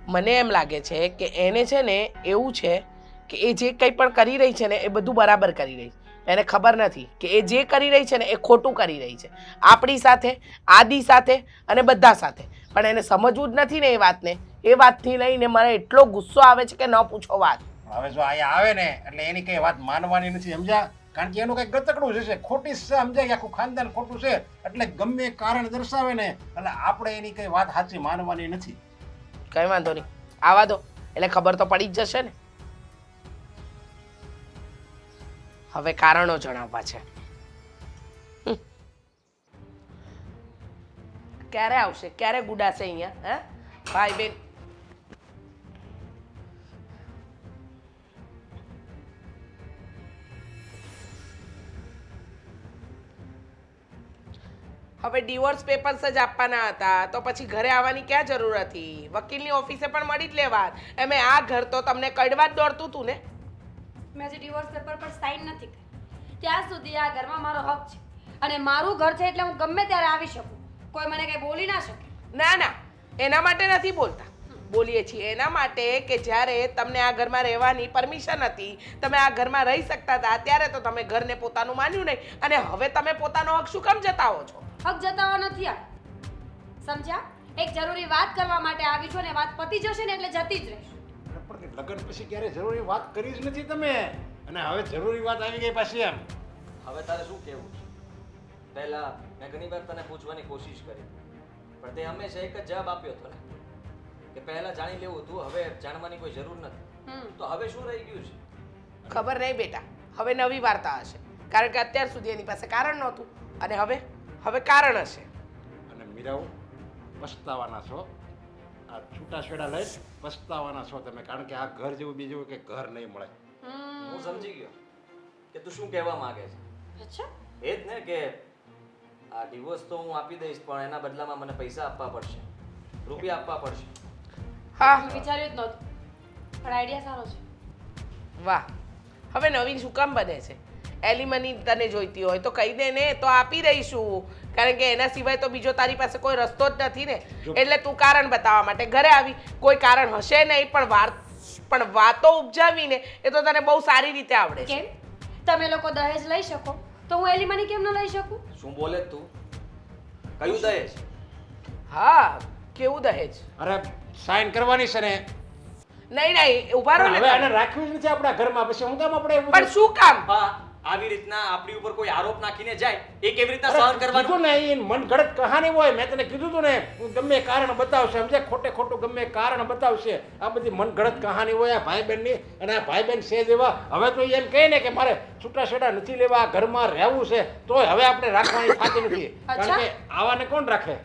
મને એમ લાગે છે કે એને છે ને એવું છે કે એ જે કંઈ પણ કરી રહી છે ને એ બધું બરાબર કરી રહી છે. એને ખબર નથી કે એ જે કરી રહી છે ને એ ખોટું કરી રહી છે, આપણી સાથે, આદિ સાથે અને બધા સાથે. પણ એને સમજવું જ નથી ને એ વાતને. એ વાતથી લઈને મને એટલો ગુસ્સો આવે છે કે ન પૂછો વાત.
હવે જો અહીંયા આવે ને એટલે એની કઈ વાત માનવાની નથી, સમજ્યા? કારણ કે એનું કઈ ગતકડું છે, ખોટી છે, સમજાય કે આખું ખાનદાન ખોટું છે. એટલે ગમે કારણ દર્શાવે ને એટલે આપણે એની કઈ વાત સાચી માનવાની નથી.
કઈ વાંધો નહીં, આવા દો એટલે ખબર તો પડી જ જશે ને. હવે કારણો જણાવવા છે. ક્યારે આવશે, ક્યારે ગુડાશે અહીંયા? હે ભાઈ બેન, હવે ડિવોર્સ પેપર્સ જ આપવાના હતા તો પછી ઘરે આવવાની ક્યાં જરૂર હતી? વકીલની ઓફિસે પણ મળી જ લેવા. એમે આ ઘર તો તમને કડવા જ દોડતું હતું ને.
મેં હજી ડિવોર્સ પેપર પર સાઈન નથી કરી. ત્યાં સુધી આ ઘરમાં મારો હક છે અને મારું ઘર છે એટલે હું ગમે ત્યારે આવી શકું. કોઈ મને કંઈ બોલી ના શકે.
ના ના, એના માટે નથી બોલતા. બોલીએ છીએ એના માટે કે જ્યારે તમને આ ઘરમાં રહેવાની પરમિશન હતી, તમે આ ઘરમાં રહી શકતા હતા, ત્યારે તો તમે ઘરને પોતાનું માન્યું નહીં અને હવે તમે પોતાનો હક શું કામ જતાવો છો?
હક જતાવવા નથી આવી, સમજ્યા? એક જરૂરી વાત કરવા માટે આવી છું અને વાત પતી જશે ને એટલે જતી જ રહીશ.
પણ લગ્ન પછી ક્યારે જરૂરી વાત કરી જ નથી તમે, અને હવે જરૂરી વાત આવી ગઈ પાછી. એમ
હવે તારે શું કહેવું છે? પહેલા મેં ઘણી વાર તને પૂછવાની કોશિશ કરી પણ તે હંમેશા એક જ જવાબ આપ્યો હતો ને કે પહેલા જાણી લેવું હતું, હવે જાણવાની કોઈ જરૂર નથી. તો હવે શું રહી ગયું છે?
ખબર નહીં બેટા, હવે નવી વાર્તા હશે, કારણ કે અત્યાર સુધી એની પાસે કારણ નહોતું અને હવે કારણ હશે.
અને મીરાઓ પછતાવાના છો, આ છૂટાછેડા લઈ પછતાવાના છો તમે, કારણ કે આ ઘર જેવું બીજું કે ઘર નહીં મળે.
હું સમજી ગયો કે તું શું કહેવા માંગે છે.
અચ્છા
એ જ ને કે આ ડિવોર્સ તો હું આપી દઈશ પણ એના બદલામાં મને પૈસા આપવા પડશે, રૂપિયા આપવા પડશે.
હા
મેં વિચાર્યું જ નહોતું પણ આઈડિયા સારો છે.
વાહ, હવે નવીન શું કામ બને છે? એલિમની તને જોઈતી હોય તો કહી દે ને, તો આપી દઈશું, કારણ કે એના સિવાય તો બીજો તારી પાસે કોઈ રસ્તો જ નથી ને. એટલે તું કારણ બતાવવા માટે ઘરે આવી, કોઈ કારણ હશે નહીં પણ વાતો ઉપજાવીને એ તો તને બહુ સારી રીતે આવડે છે.
કેમ તમે લોકો દહેજ લઈ શકો તો હું એલિમની કેમ ન લઈ શકું?
શું બોલે તું? કયું દહેજ?
હા, કેવું દહેજ?
અરે સાઈન કરવાની છે ને,
નહીં ઉભા રહો
હવે
ને
આને રાખ્યું જ નથી આપણા ઘરમાં, પછી હું કામ આપણે એવું
પણ શું કામ?
હા, આવી રીતના આપણી ઉપર કોઈ આરોપ નાખીને જાય એ કેવી રીતના સહન કરવાનું?
કીધું ને એ મનગઢત કહાની હોય, મેં તને કીધું તું ને હું ગમે કારણ બતાવશે, સમજે ખોટે ખોટું ગમે કારણ બતાવશે. આ બધી મનગઢત કહાની હોય આ ભાઈ બહેનની, અને આ ભાઈ બહેન છે જેવા. હવે તો એમ કહે ને કે મારે છૂટાછેડા નથી લેવા, ઘરમાં રહેવું છે, તોય હવે આપણે રાખવાની થતી નથી, કારણ કે આવાને કોણ રાખે?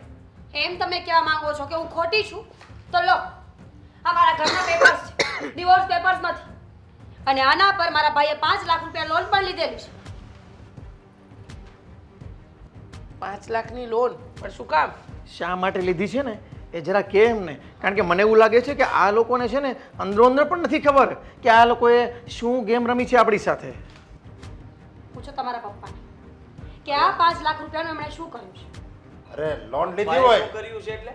એમ તમે કહેવા માંગો છો કે હું ખોટી છું? તો લો આ મારા ઘરના પેપર્સ છે, ડિવોર્સ પેપર્સ નથી, અને આના પર મારા ભાઈએ 5 લાખ રૂપિયા લોન પણ લીધેલી છે.
5 લાખની લોન? પણ શું કામ?
શા માટે લીધી છે ને એ જરા કેમ ને, કારણ કે મને એવું લાગે છે કે આ લોકોને છે ને અંદરો અંદર પણ નથી ખબર કે આ લોકોએ શું ગેમ રમી છે આપણી સાથે.
પૂછો તમારા પપ્પાને કે આ 5 લાખ રૂપિયાનું એમણે શું કર્યું છે.
અરે લોન લીધી
ભાઈએ
હોય,
શું કર્યું છે એટલે?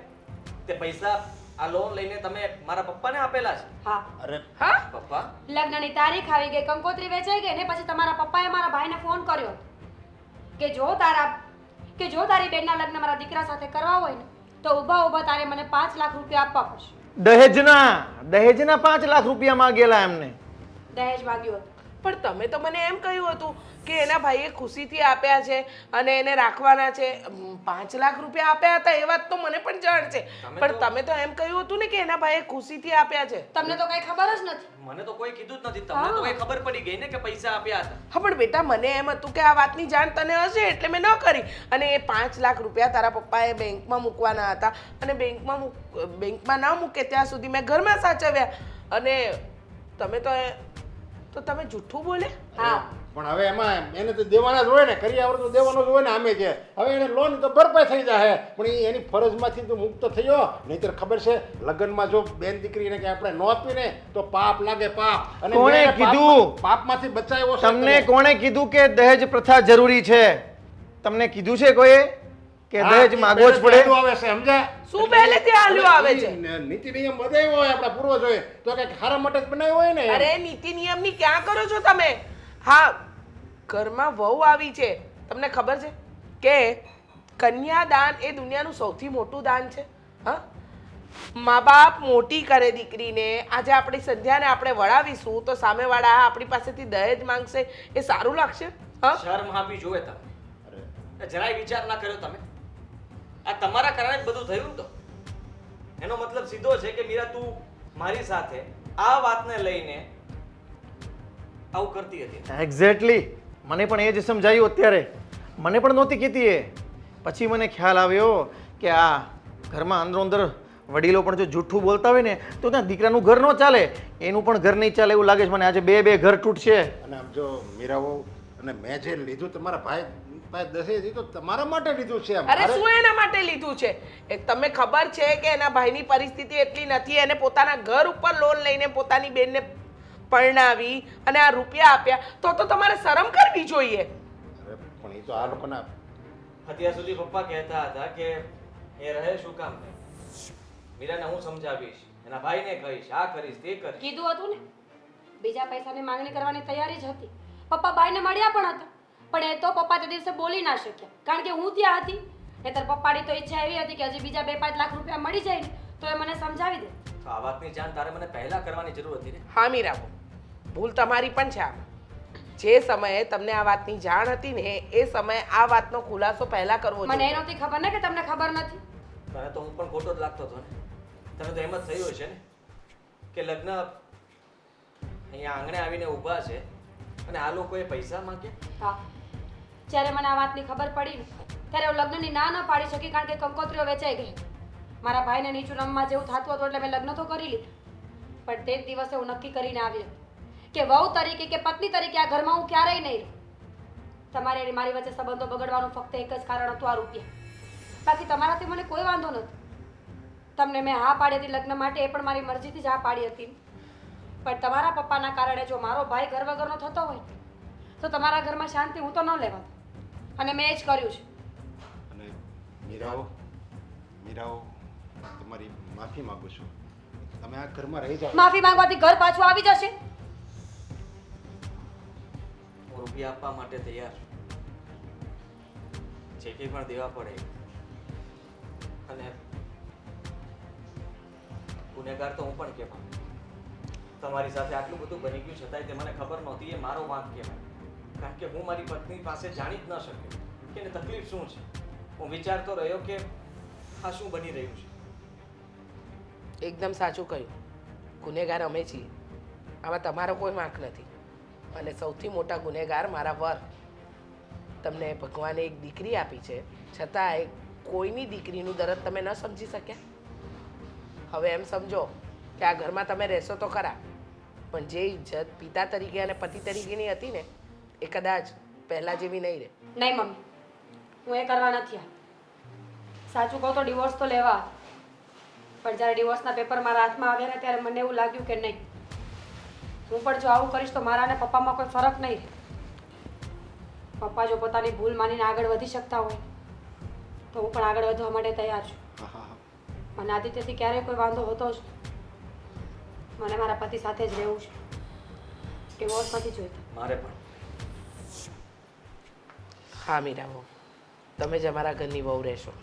તે પૈસા આ લોન લઈને તમે મારા પપ્પાને આપેલા છે?
હા,
અરે
હા,
પપ્પા
લગ્નની તારીખ આવી ગઈ, કંકોત્રી વેચાઈ ગઈ ને પછી તમારા પપ્પાએ મારા ભાઈને ફોન કર્યો કે જો તારી બેનના લગ્ન મારા દીકરા સાથે કરવા હોય ને તો ઊભા તારે મને 5 લાખ રૂપિયા આપવા પડશે.
દહેજના 5 લાખ રૂપિયા માંગેલા એમને.
દહેજ માંગ્યું હતું.
પણ તમે તો મને એમ કહ્યું હતું કે એના ભાઈએ ખુશીથી આપ્યા છે અને એને રાખવાના છે. 5 લાખ રૂપિયા આપ્યા હતા એ વાત તો મને પણ જાણ છે, પણ તમે તો એમ કહ્યું હતું ને કે એના ભાઈએ ખુશીથી આપ્યા છે.
તમને તો કઈ ખબર જ નથી.
મને તો કોઈ કીધું જ નથી, તમને તો કઈ ખબર પડી ગઈ ને કે પૈસા આપ્યા હતા.
હા, પણ બેટા મને એમ હતું કે આ વાતની જાણ તને હશે એટલે મેં ન કરી. અને એ 5 લાખ રૂપિયા તારા પપ્પાએ બેંકમાં મૂકવાના હતા અને બેંકમાં ના મૂકે ત્યાં સુધી મેં ઘરમાં સાચવ્યા, અને તમે તો તમે જૂઠું બોલે.
હા,
પણ હવે એમાં એને તો દેવાના જ હોય ને, કરિયાવર તો દેવાનો જ હોય ને આમે છે. હવે એને લોન તો ભરપાઈ થઈ જાય, પણ એ એની ફરજમાંથી તો મુક્ત થયો. નહીંતર ખબર છે લગ્નમાં જો બેન દીકરીને કે આપણે ન આપીને તો પાપ લાગે, પાપ. અને
કોણે
મેં
કીધું?
પાપમાંથી બચાવ્યો છે
તમને
તને.
કોણે કીધું કે દહેજ પ્રથા જરૂરી છે? તમને કીધું છે કોઈએ કે
હા,
દહેજ માગવો જ પડે?
પહેલેથી આવે છે, સમજ્યા?
શું પહેલેથી હાલ્યું આવે છે?
નીતિ નિયમ બધાય હોય આપણા પૂર્વજોએ, તો કંઈક સારા માટે જ બનાવ્યો હોય ને.
અરે નીતિ નિયમની ક્યાં કરો છો તમે? હા, ઘરમાં વહુ આવી છે, તમને ખબર છે કે કન્યાદાન એ દુનિયાનું સૌથી મોટું દાન છે. હા, મા બાપ મોટી કરે દીકરીને, આજે આપણી સંધ્યાને આપણે વળાવીશું તો સામેવાળા આપણી પાસેથી દહેજ માંગશે, એ સારું લાગશે? હા,
શરમ આપી જોવે તમે, જરાય વિચાર ના કર્યો તમે? આ તમારા કારણે જ બધું થયું ને. તો એનો મતલબ સીધો છે કે મીરા તું મારી સાથે આ વાતને લઈને આવું કરતી હતી.
એક્ઝેક્ટલી, મને પણ એ જ સમજાયું અત્યારે. મને પણ નહોતી કીધી એ. પછી મને ખ્યાલ આવ્યો કે આ ઘરમાં અંદરો અંદર વડીલો પણ જો જૂઠું બોલતા હોય ને તો ત્યાં દીકરાનું ઘર ન ચાલે, એનું પણ ઘર નહીં ચાલે એવું લાગે છે મને. આજે બે ઘર તૂટશે.
અને આમ જો મીરાઓ, અને મેં જે લીધું તમારા ભાઈ દહેજ, એ તો તમારા માટે લીધું છે.
અરે શું એના માટે લીધું છે? એક તમને ખબર છે કે એના ભાઈની પરિસ્થિતિ એટલી નથી, એને પોતાના ઘર ઉપર લોન લઈને પોતાની બેનને પરણાવી અને આ રૂપિયા આપ્યા, તો તમારે શરમ કરવી જોઈએ.
અરે પણ એ તો આ લોકોના
અત્યાર સુધી પપ્પા કહેતા હતા કે એ રહે શું કામ નહીં. મીરાને હું સમજાવીશ, એના ભાઈને કહીશ, આ કરીશ તે કરીશ.
કીધું હતું ને, બીજા પૈસાની માંગણી કરવાની તૈયારી જ હતી. પપ્પા ભાઈને મળ્યા પણ હતા, પણ એ તો પપ્પા તે દિવસે બોલી ના શક્યા કારણ કે હું ત્યાં હતી. નહીંતર પપ્પાની તો ઈચ્છા એવી હતી કે હજી બીજા 2-5 લાખ રૂપિયા મળી જાય ને તો એ મને સમજાવી દે.
તો આ વાતની જાણ તારે મને પહેલા કરવાની જરૂર હતી ને.
હા મીરાબો, ભૂલ તમારી પણ છે. આમ જે સમયે તમને આ વાતની જાણ હતી ને એ સમયે આ વાતનો ખુલાસો પહેલા કરવો
મને એ
જોઈએ.
નહોતી ખબર ને કે તમને ખબર નથી.
તને તો હું પણ ખોટો જ લાગતો હતો ને. તને તો એમ જ થયું હશે ને કે લગ્ન અહીંયા આંગણે આવીને ઊભા છે અને આ લોકોએ પૈસા માંગ્યા.
હા, જ્યારે મને આ વાતની ખબર પડી ને ત્યારે હું લગ્નની ના ન પાડી શકી, કારણ કે કંકોત્રીઓ વેચાઈ ગઈ. મારા ભાઈને નીચું રમવા જેવું થતું હતું એટલે મેં લગ્ન તો કરી લીધા. પણ તે જ દિવસે હું નક્કી કરીને આવી હતી કે વહુ તરીકે કે પત્ની તરીકે આ ઘરમાં હું ક્યારેય નહીં રહું. તમારે અને મારી વચ્ચે સંબંધો બગડવાનું ફક્ત એક જ કારણ હતું, આ રૂપિયા. બાકી તમારાથી મને કોઈ વાંધો નથી. તમને મેં હા પાડી હતી લગ્ન માટે, એ પણ મારી મરજીથી જ હા પાડી હતી. પણ તમારા પપ્પાના કારણે જો મારો ભાઈ ઘર વગરનો થતો હોય તો તમારા ઘરમાં શાંતિ હું તો ન લેવા દઉં. અને મેં એ જ કર્યું છે.
અને મીરાઓ તમારી માફી માંગુ છું. તમે આ ઘરમાં રહી જાઓ.
માફી માંગવાથી ઘર પાછું આવી જશે?
હું રૂપિયા આપવા માટે તૈયાર છું, જે કંઈ પણ દેવા પડે. અને ગુનેગાર તો હું પણ કહેવાય. તમારી સાથે આટલું બધું બની ગયું છતાંય તે મને ખબર નહોતી, એ મારો વાંક કહેવાય. કારણ કે હું મારી પત્ની પાસે જાણી જ ન શક્યો કે એને તકલીફ શું છે. હું વિચારતો રહ્યો કે આ શું બની રહ્યું છે.
એકદમ સાચું કહ્યું. ગુનેગાર અમે છીએ, આમાં તમારો કોઈ વાંક નથી. અને સૌથી મોટા ગુનેગાર મારા વર. તમને ભગવાને એક દીકરી આપી છે, છતાંય કોઈની દીકરીનું દર્દ તમે ન સમજી શક્યા. હવે એમ સમજો કે આ ઘરમાં તમે રહેશો તો ખરા, પણ જે ઇજ્જત પિતા તરીકે અને પતિ તરીકેની હતી ને એ કદાચ પહેલાં જેવી નહીં રહે.
નહીં મમ્મી, હું એ કરવા નથી આવી. સાચું કહું તો ડિવોર્સ તો લેવા હતા. પણ જ્યારે ડિવોર્સના પેપર મારા હાથમાં આવ્યા ને ત્યારે મને એવું લાગ્યું કે નહીં, હું પણ જો આવું કરીશ તો મારા અને પપ્પામાં કોઈ ફરક નહીં રહે. પપ્પા જો પોતાની ભૂલ માનીને આગળ વધી શકતા હોય તો હું પણ આગળ વધવા માટે તૈયાર છું. મને આદિત્યથી ક્યારેય કોઈ વાંધો હોતો જ નહીં. મને મારા પતિ સાથે જ રહેવું છે, ડિવોર્સ નથી જોઈતા.
મારે પણ
હા મીરાઓ, તમે જ અમારા ઘરની વહુ રહેશો.